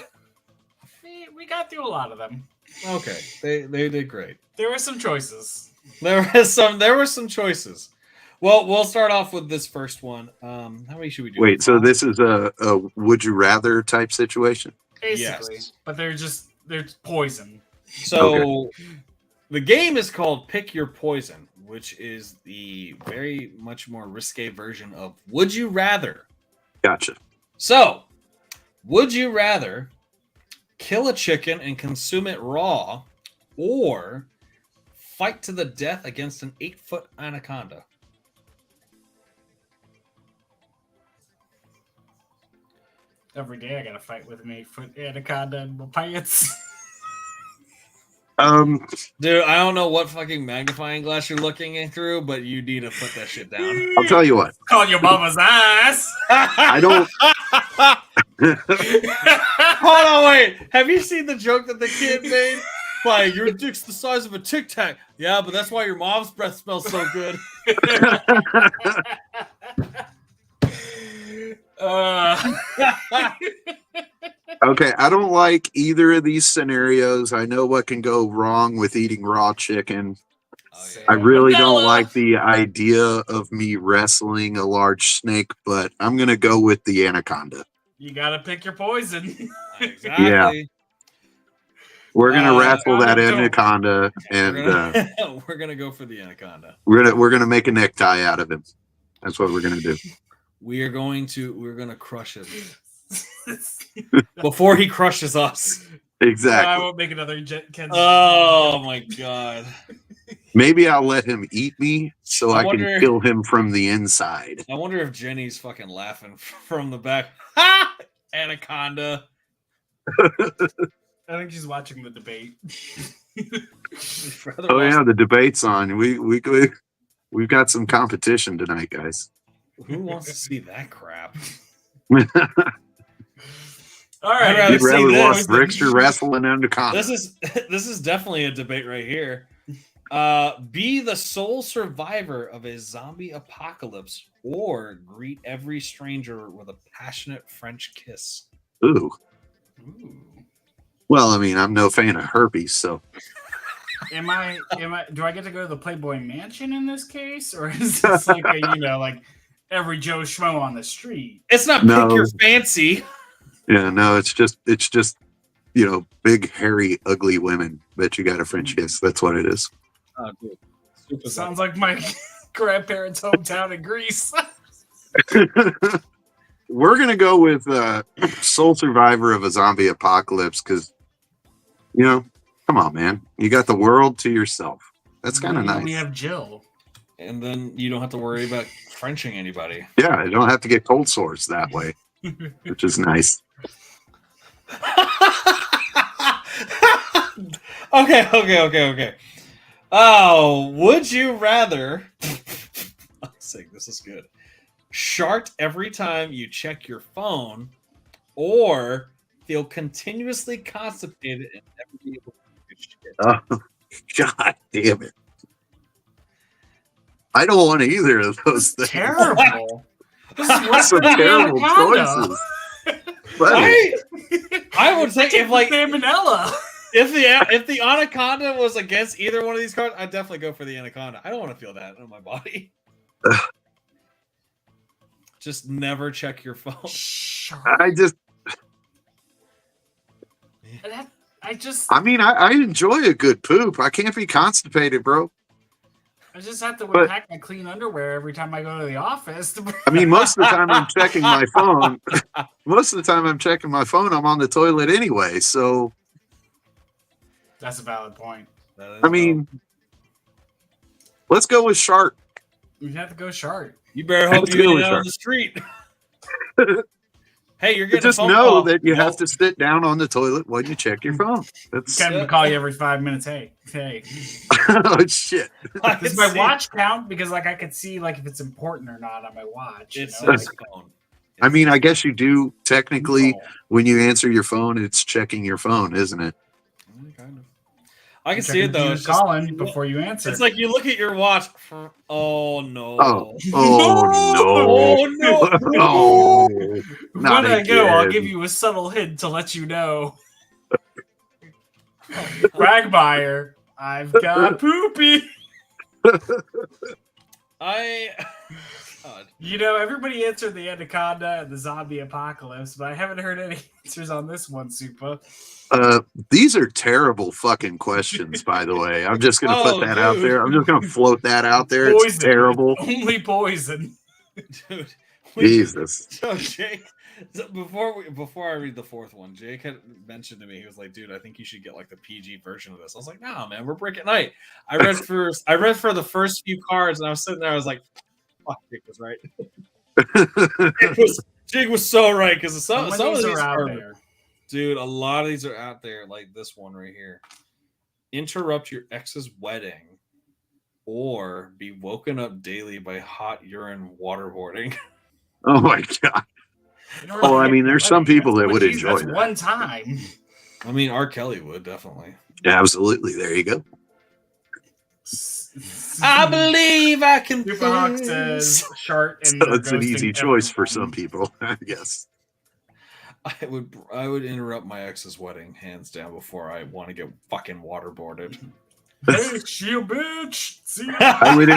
We got through a lot of them. Okay, they did great. There were some choices. There were some choices. Well, we'll start off with this first one. How many should we do? Wait, so this is a would you rather type situation? Basically. Yes. But they're poison. So the game is called Pick Your Poison, which is the very much more risque version of Would You Rather. Gotcha. So, would you rather kill a chicken and consume it raw, or fight to the death against an 8-foot anaconda? Every day I gotta fight with an 8-foot anaconda and my pants. Dude, I don't know what fucking magnifying glass you're looking through, but you need to put that shit down. I'll tell you what. Call your mama's ass. I don't. Hold on, wait. Have you seen the joke that the kid made? Like, your dick's the size of a Tic Tac. Yeah, but that's why your mom's breath smells so good. Okay, I don't like either of these scenarios. I know what can go wrong with eating raw chicken. Oh, yeah. I really don't Vanilla. like the idea of me wrestling a large snake, but I'm going to go with the anaconda. You gotta pick your poison. Exactly. Yeah. We're going to wrestle that anaconda. anaconda, and We're gonna go for the anaconda. we're gonna make a necktie out of him. That's what we're going to do. We're gonna crush it before he crushes us. I Exactly. won't make another Ken. Oh my god. Maybe I'll let him eat me so I I can wonder- kill him from the inside. I wonder if Jenny's fucking laughing from the back. Ha! Anaconda. I think she's watching the debate. Oh yeah, the debate's on. We've got some competition tonight, guys. Who wants to see that crap? All I'd right. rather You'd see rather watch this. Brixter wrestle an anaconda. This is definitely a debate right here. Be the sole survivor of a zombie apocalypse, or greet every stranger with a passionate French kiss. Ooh. Ooh. Well, I mean, I'm no fan of herpes, so Am I? Do I get to go to the Playboy Mansion in this case, or is this like like every Joe Schmo on the street? It's not No. pick your fancy. yeah, no, it's just big, hairy, ugly women that you got a French kiss. That's what it is. Oh, dude. Super Sounds like my grandparents' hometown in Greece. We're gonna go with sole survivor of a zombie apocalypse because, come on, man, you got the world to yourself. That's kind of nice. We have Jill. And then you don't have to worry about Frenching anybody. Yeah, I don't have to get cold sores that way, which is nice. Okay. Oh, would you rather? I'm saying this is good. Shart every time you check your phone, or feel continuously constipated and never be able to do shit? Oh, God damn it! I don't want either of those things. Terrible. This is worse Some than the terrible anaconda. choices. Buddy, I would say if like salmonella. if the anaconda was against either one of these cards, I'd definitely go for the anaconda. I don't want to feel that on my body. Just never check your phone. I enjoy a good poop. I can't be constipated, bro. I just have to But- pack my clean underwear every time I go to the office. I mean, most of the time I'm checking my phone. I'm on the toilet anyway. So, That's a valid point. I mean, let's go with Shark. You have to go sharp. You better hope Let's you go get with out on Shark. the street. Hey, you're getting Just a phone know call. that you Well, have to sit down on the toilet while you check your phone. That's Kevin will call you every 5 minutes. Hey. oh shit. I can Does my see- watch count? Because I could see if it's important or not on my watch. It you know? says phone. I mean, I guess you do technically No. when you answer your phone, it's checking your phone, isn't it? Kind of. I can Check see it if though. you're It's, just, calling before you answer. it's like you look at your watch. Oh no. Oh Oh no. no. Oh, when not I go, I'll again. give you a subtle hint to let you know. Quagmire, I've got poopy. God. You know, everybody answered the anaconda and the zombie apocalypse, but I haven't heard any answers on this one, Supa. These are terrible fucking questions, by the way. I'm just gonna put that out dude. there. I'm just gonna float that out there. Poison. It's terrible. Only poison. Dude. Jesus. So Jake, before I read the fourth one, Jake had mentioned to me, he was like, "Dude, I think you should get like the PG version of this." I was like, "Nah, man, we're Brick at Night." I read for the first few cards, and I was sitting there, I was like, "Fuck, Jake was right." Jake was so right because some of these are out there. Dude, a lot of these are out there, like this one right here. Interrupt your ex's wedding or be woken up daily by hot urine waterboarding. Oh my god. Oh, I mean, there's some people that would enjoy that. One time. I mean, R. Kelly would definitely. Yeah, absolutely. There you go. I believe I can. Superhawk says Shart. So it's an easy choice for some people, I guess. I would interrupt my ex's wedding hands down before I want to get fucking waterboarded. Hey, she a bitch. See I would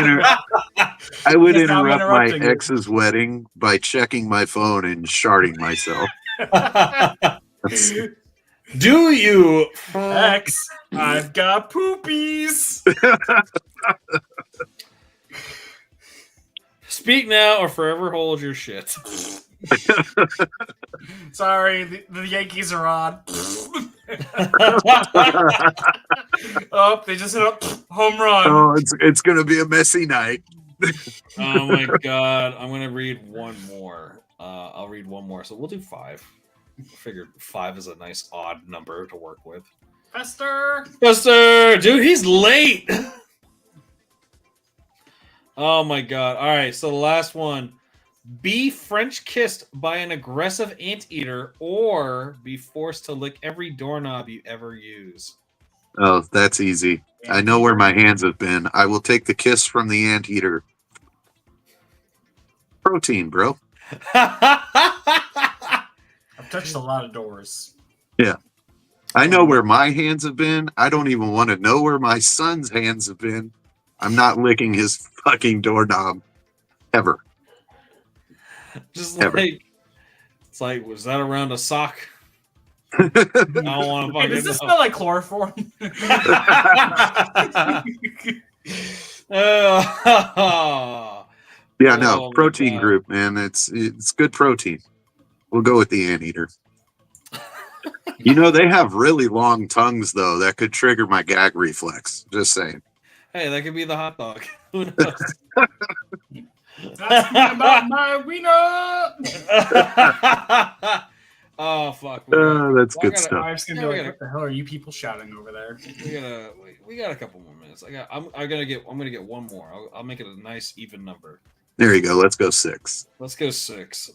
interrupt my ex's wedding by checking my phone and sharting myself. Do you? X, I've got poopies. Speak now or forever hold your shit. Sorry, the Yankees are on. Oh, they just hit a home run. Oh, it's going to be a messy night. Oh my god. I'm going to read one more. I'll read one more. So we'll do 5. I figured 5 is a nice odd number to work with. Fester! Dude, he's late. Oh my god. All right, so the last one. Be French kissed by an aggressive anteater or be forced to lick every doorknob you ever use. Oh, that's easy. I know where my hands have been. I will take the kiss from the anteater. Protein, bro. I've touched a lot of doors. Yeah. I know where my hands have been. I don't even want to know where my son's hands have been. I'm not licking his fucking doorknob ever. Just ever. like, it's like, was that around a sock? I don't want to fucking Does this smell like chloroform? Yeah, no, protein group, man. It's good protein. We'll go with the anteater. You know, they have really long tongues, though, that could trigger my gag reflex. Just saying. Hey, that could be the hot dog. Who knows? That's me about my wiener. Oh fuck! That's good stuff. I was gonna be like, what the hell are you people shouting over there? We got a couple more minutes. I'm gonna get one more. I'll make it a nice even number. There you go. Let's go 6. Let's go 6.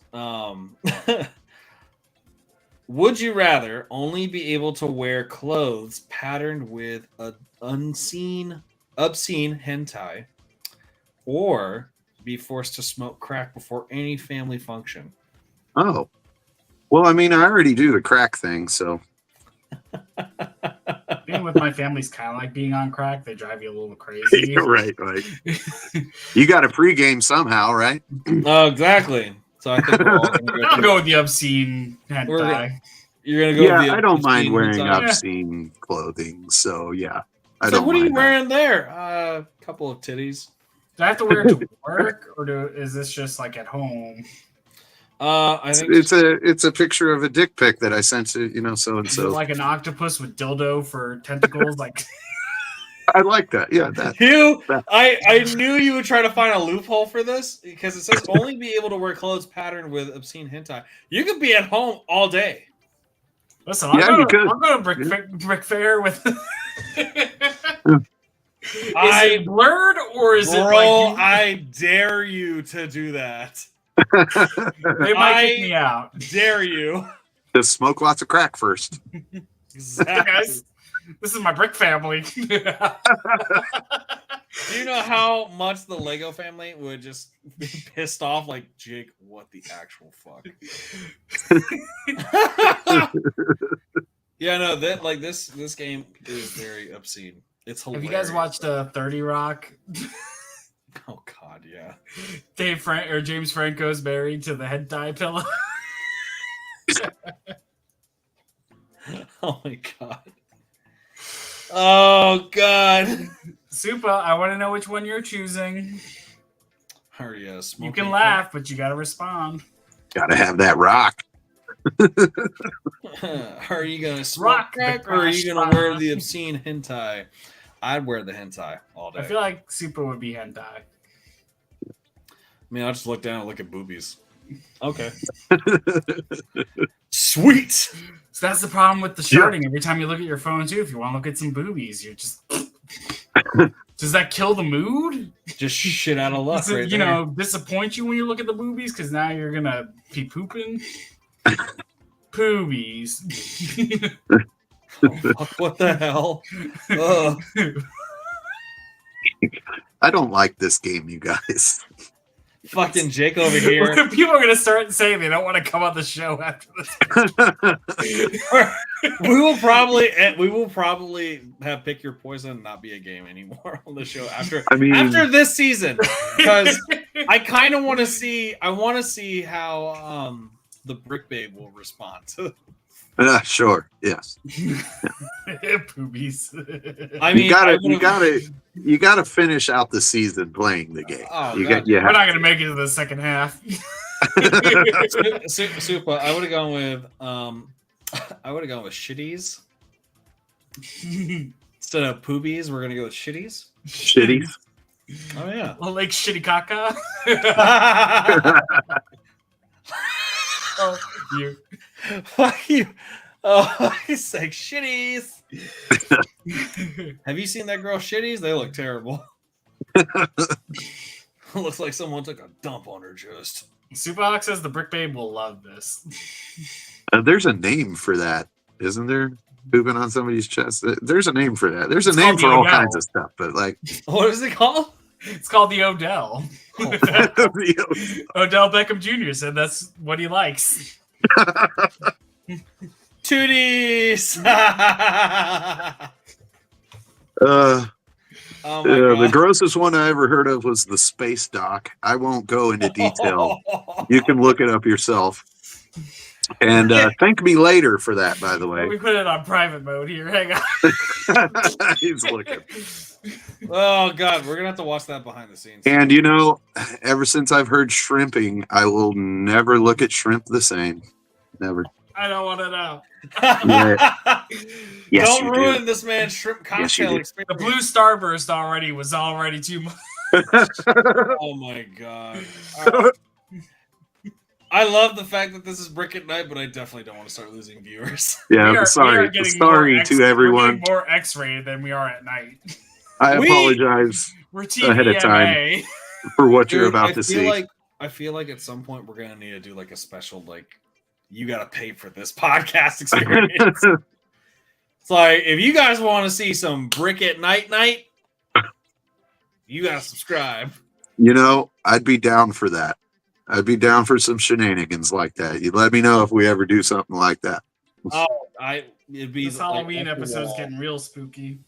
Would you rather only be able to wear clothes patterned with an obscene hentai, or be forced to smoke crack before any family function? Oh, well, I mean, I already do the crack thing, so. Being with my family's kind of like being on crack. They drive you a little crazy. Right. You got a pregame somehow, right? Oh, exactly. So I think we're all gonna I'll go with the obscene hentai. You're gonna go. Yeah, with the I don't mind wearing hentai. obscene clothing, so yeah. So what are you wearing there? A couple of titties. Do I have to wear it to work, or is this just like at home? I think it's a picture of a dick pic that I sent to so and Is it so. like an octopus with dildo for tentacles, like. I like that. Yeah, that. I knew you would try to find a loophole for this because it says only be able to wear clothes patterned with obscene hentai. You could be at home all day. Listen, you could. I'll go to Brick Fair with. Is it blurred or is it like? I dare you to do that. They might kick me out. Dare you? Just smoke lots of crack first. Exactly. Guys, this is my Brick family. Do you know how much the Lego family would just be pissed off? Like, Jake, what the actual fuck? Yeah, no, that like this game is very obscene. It's Have hilarious. you guys watched 30 Rock? Oh God, yeah. James Franco's married to the hentai pillow. Oh my God. Oh God. Supa, I want to know which one you're choosing. Hurry, You can laugh, but you got to respond. Gotta have that rock. Are you gonna smoke Rock crack the or are you gonna wear crossbar. the obscene hentai? I'd wear the hentai all day. I feel like Supa would be hentai. I mean, I'll just look down and look at boobies. Okay. Sweet. So that's the problem with the sharding. Every time you look at your phone, too, if you want to look at some boobies, you're just. Does that kill the mood? Just shit out of luck, Does it, right you there. know, disappoint you when you look at the boobies? Because now you're going to be pooping? Poobies. Oh, fuck, what the hell? Ugh. I don't like this game, you guys. Fucking Jake over here. People are going to start saying they don't want to come on the show after this. we will probably have Pick Your Poison and not be a game anymore on the show after this season, because I kind of want to see. I want to see how the Brick Babe will respond to. Sure. Yes. Poobies. I mean, you gotta finish out the season playing the game. Oh, We're not going to make it to the second half. Super. I would have gone with shitties instead of poobies. We're gonna go with shitties. Shitties. Oh yeah. Well, like shitty caca. Oh, you. Fuck you. Oh, he's like shitties. Have you seen that girl shitties? They look terrible. Looks like someone took a dump on her chest. Superhawk says the Brick Babe will love this. There's a name for that, isn't there? Pooping on somebody's chest. There's a name for that. There's a name for all kinds of stuff, but like, what is it called? It's called the Odell. Oh, Odell Beckham Jr. said that's what he likes. Tooties. Oh my God. The grossest one I ever heard of was the space dock. I won't go into detail. You can look it up yourself. And thank me later for that, by the way. We put it on private mode here. Hang on. He's looking. Oh God, we're gonna have to watch that behind the scenes. And you know, ever since I've heard shrimping, I will never look at shrimp the same. Never. I don't want to know. Yes, don't ruin this man's shrimp cocktail experience. The blue starburst was already too much. Oh my God. Right. I love the fact that this is Brick at Night, but I definitely don't want to start losing viewers. Yeah, sorry to everyone. We're more X-rated than we are at night. I apologize ahead of time for what you're about to see. I feel like at some point we're gonna need to do like a special, like, you gotta pay for this podcast experience. It's like, if you guys want to see some Brick at Night, you gotta subscribe. You know, I'd be down for that. I'd be down for some shenanigans like that. You let me know if we ever do something like that. Oh, it'd be this Halloween episode's getting real spooky.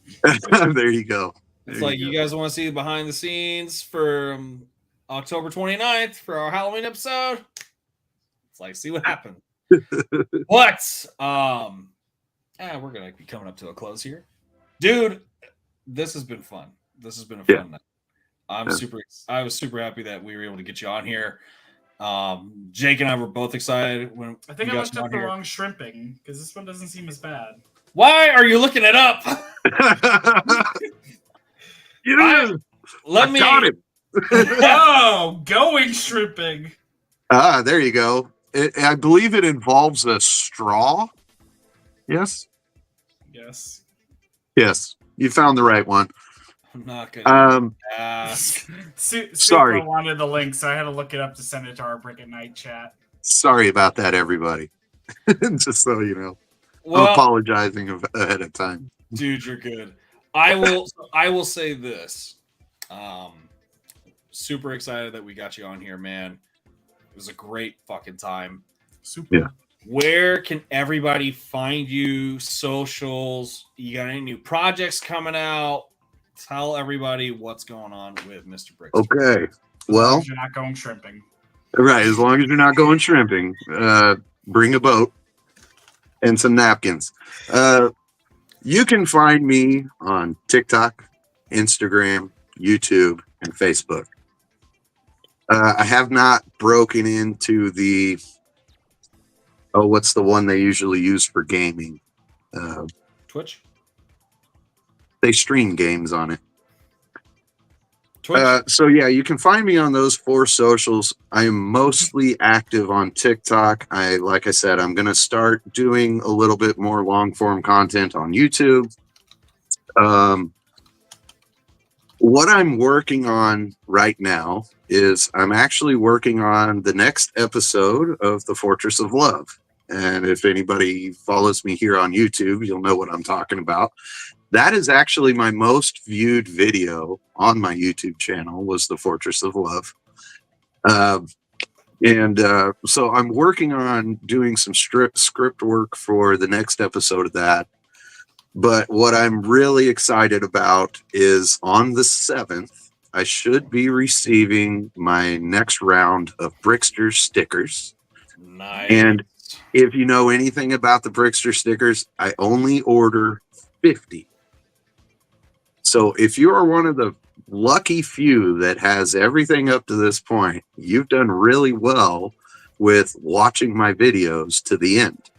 There you go. It's like, you guys want to see behind the scenes for October 29th for our Halloween episode? It's like, see what happened. But we're gonna be coming up to a close here, dude. This has been fun. This has been a fun night. I was super happy that we were able to get you on here. Jake and I were both excited when I think I looked up the wrong shrimping because this one doesn't seem as bad. Why are you looking it up? Got him. Oh, going shrimping. There you go. I believe it involves a straw. Yes. You found the right one. I'm not gonna ask. Sorry, I wanted the link, so I had to look it up to send it to our Brick at Night chat. Sorry about that, everybody. Just so you know, I'm apologizing ahead of time. Dude, you're good. I will say this. Super excited that we got you on here, man. It was a great fucking time. Super. where can everybody find you? Socials? You got any new projects coming out? Tell everybody what's going on with Mr. Brixter. Okay. As long Well, as you're not going shrimping. right. As long as you're not going shrimping, bring a boat and some napkins. You can find me on TikTok, Instagram, YouTube, and Facebook. I have not broken into the what's the one they usually use for gaming? Twitch. They stream games on it. Twitch. So yeah, you can find me on those 4 socials. I am mostly active on TikTok. Like I said, I'm going to start doing a little bit more long form content on YouTube. What I'm working on right now is I'm actually working on the next episode of The Fortress of Love. And if anybody follows me here on YouTube, you'll know what I'm talking about. That is actually my most viewed video on my YouTube channel, was The Fortress of Love. So I'm working on doing some script work for the next episode of that. But what I'm really excited about is on the 7th, I should be receiving my next round of Brixter stickers. Nice. And if you know anything about the Brixter stickers, I only order 50. So if you are one of the lucky few that has everything up to this point, you've done really well with watching my videos to the end.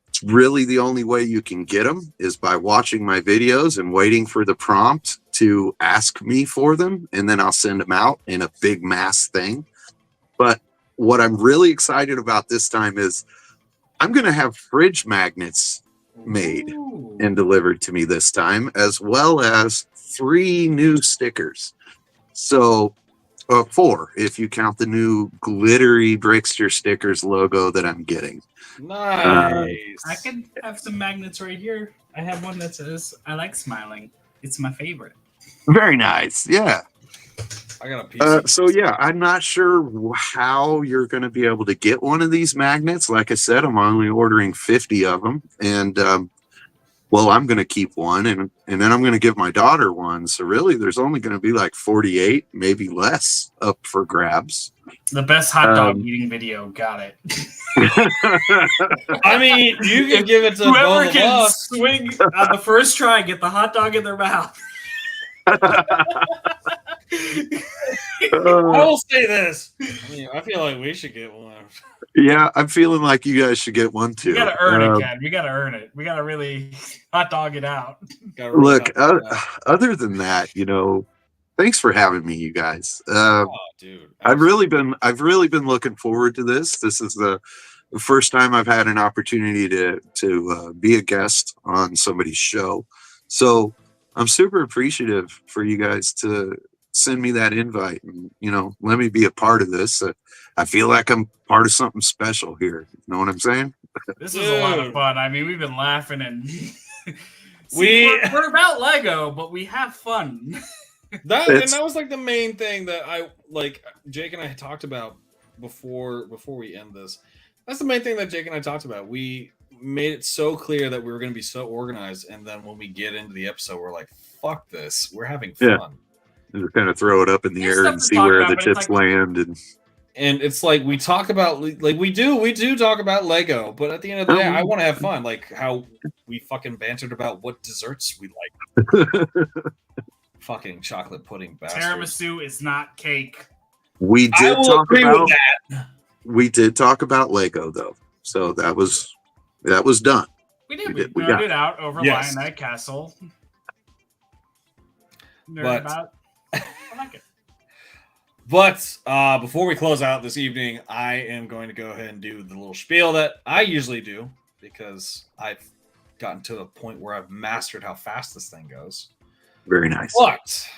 It's really the only way you can get them is by watching my videos and waiting for the prompt to ask me for them, and then I'll send them out in a big mass thing. But what I'm really excited about this time is I'm going to have fridge magnets made and delivered to me this time, as well as 3 new stickers. So 4 if you count the new glittery Brixter stickers logo that I'm getting. Nice. I can have some magnets right here. I have one that says, "I like smiling. It's my favorite." Very nice. Yeah. I got a piece. So yeah, I'm not sure how you're going to be able to get one of these magnets. Like I said, I'm only ordering 50 of them, and well, I'm going to keep one, and then I'm going to give my daughter one. So really, there's only going to be like 48, maybe less, up for grabs. The best hot dog eating video. Got it. I mean, you can give it to whoever both can of us. swing on the first try, get the hot dog in their mouth. I will say this. I mean, I feel like we should get one. Yeah, I'm feeling like you guys should get one too. We gotta earn it, Ken. We gotta earn it. We gotta really hot dog it out. Look, other than that, thanks for having me, you guys. Dude, I've really been looking forward to this. This is the first time I've had an opportunity to be a guest on somebody's show. So I'm super appreciative for you guys to send me that invite and, let me be a part of this. I feel like I'm part of something special here. You know what I'm saying? This is a lot of fun. I mean, we've been laughing and we're about Lego, but we have fun. That was like the main thing that Jake and I had talked about before we end this. That's the main thing that Jake and I talked about. We made it so clear that we were going to be so organized, and then when we get into the episode, we're like, "Fuck this! We're having fun." Yeah. Just kind of throw it up in the air and see where the chips land, and it's like we talk about we do talk about Lego, but at the end of the day, I want to have fun, like how we fucking bantered about what desserts we like. Fucking chocolate pudding bastard. Tiramisu is not cake. We did talk about Lego though, so that was done. We nerded it out over Lionite Castle. I like it. But before we close out this evening, I am going to go ahead and do the little spiel that I usually do because I've gotten to a point where I've mastered how fast this thing goes. Very nice. But,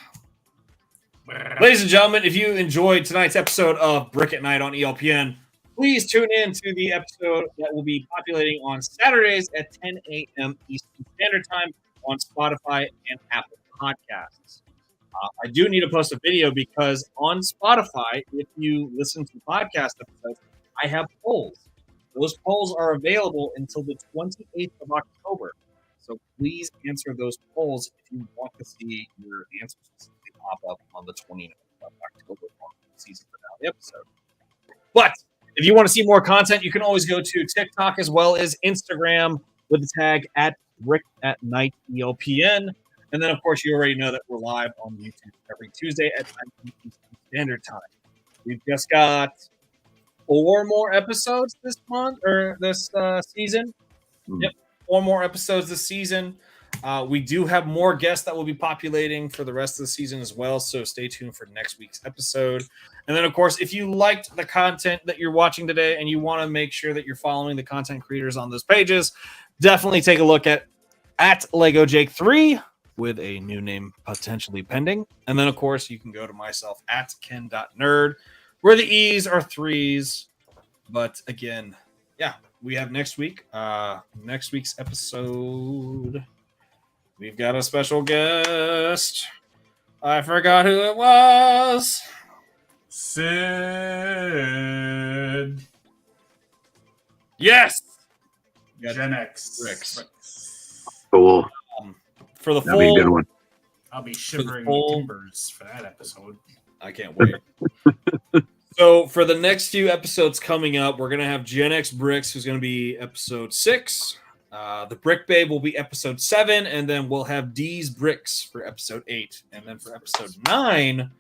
ladies and gentlemen, if you enjoyed tonight's episode of Brick at Night on ELPN, please tune in to the episode that will be populating on Saturdays at 10 a.m. Eastern Standard Time on Spotify and Apple Podcasts. I do need to post a video because on Spotify, if you listen to podcast episodes, I have polls. Those polls are available until the 28th of October. So please answer those polls if you want to see your answers specifically pop up on the 29th of October on the season finale episode. But if you want to see more content, you can always go to TikTok as well as Instagram with the tag @BrickAtNightELPN. And then, of course, you already know that we're live on YouTube every Tuesday at 9 p.m. Eastern Standard Time. We've just got 4 more episodes this month or this season. Yep, 4 more episodes this season. We do have more guests that will be populating for the rest of the season as well, so stay tuned for next week's episode. And then, of course, if you liked the content that you're watching today and you want to make sure that you're following the content creators on those pages, definitely take a look at LegoJake3 with a new name potentially pending. And then, of course, you can go to myself at ken.nerd, where the E's are 3s. But again, yeah, we have next week. Next week's episode, we've got a special guest. I forgot who it was. Sid. Yes. Gen X. Bricks. Cool. For the That'd be a good full, one. I'll be shivering timbers for that episode. I can't wait. So for the next few episodes coming up, we're going to have Gen X Bricks, who's going to be episode 6. The Brick Babe will be episode 7. And then we'll have D's Bricks for episode 8. And then for episode 9,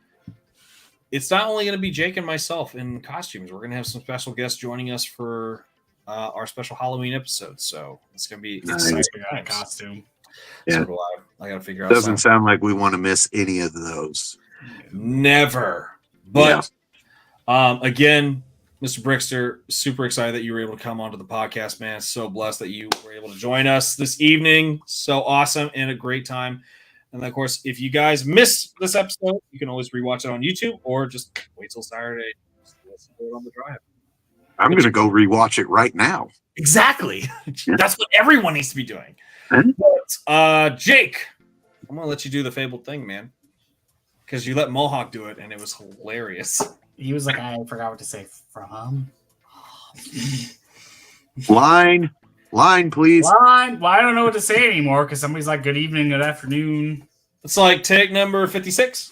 it's not only going to be Jake and myself in costumes. We're going to have some special guests joining us for our special Halloween episode. So it's going to be exciting. I got a costume. Yeah. So do I got to figure out Doesn't something. sound like we want to miss any of those. Never. But again, Mr. Brixter, super excited that you were able to come onto the podcast, man. So blessed that you were able to join us this evening. So awesome and a great time. And of course, if you guys missed this episode, you can always rewatch it on YouTube or just wait till Saturday to listen to it on the drive. I'm going to go rewatch it right now. Exactly. That's what everyone needs to be doing. Huh? But, Jake, I'm going to let you do the fabled thing, man. Because you let Mohawk do it, and it was hilarious. He was like, I forgot what to say from. Line, please. Line. Well, I don't know what to say anymore because somebody's like, good evening, good afternoon. It's like take number 56.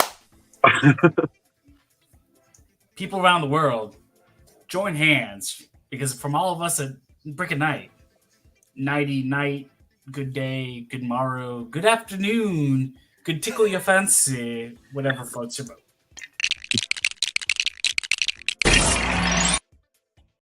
People around the world, join hands because from all of us at Brick and Night, nighty night, good day, good morrow, good afternoon, good tickle your fancy, whatever floats your boat.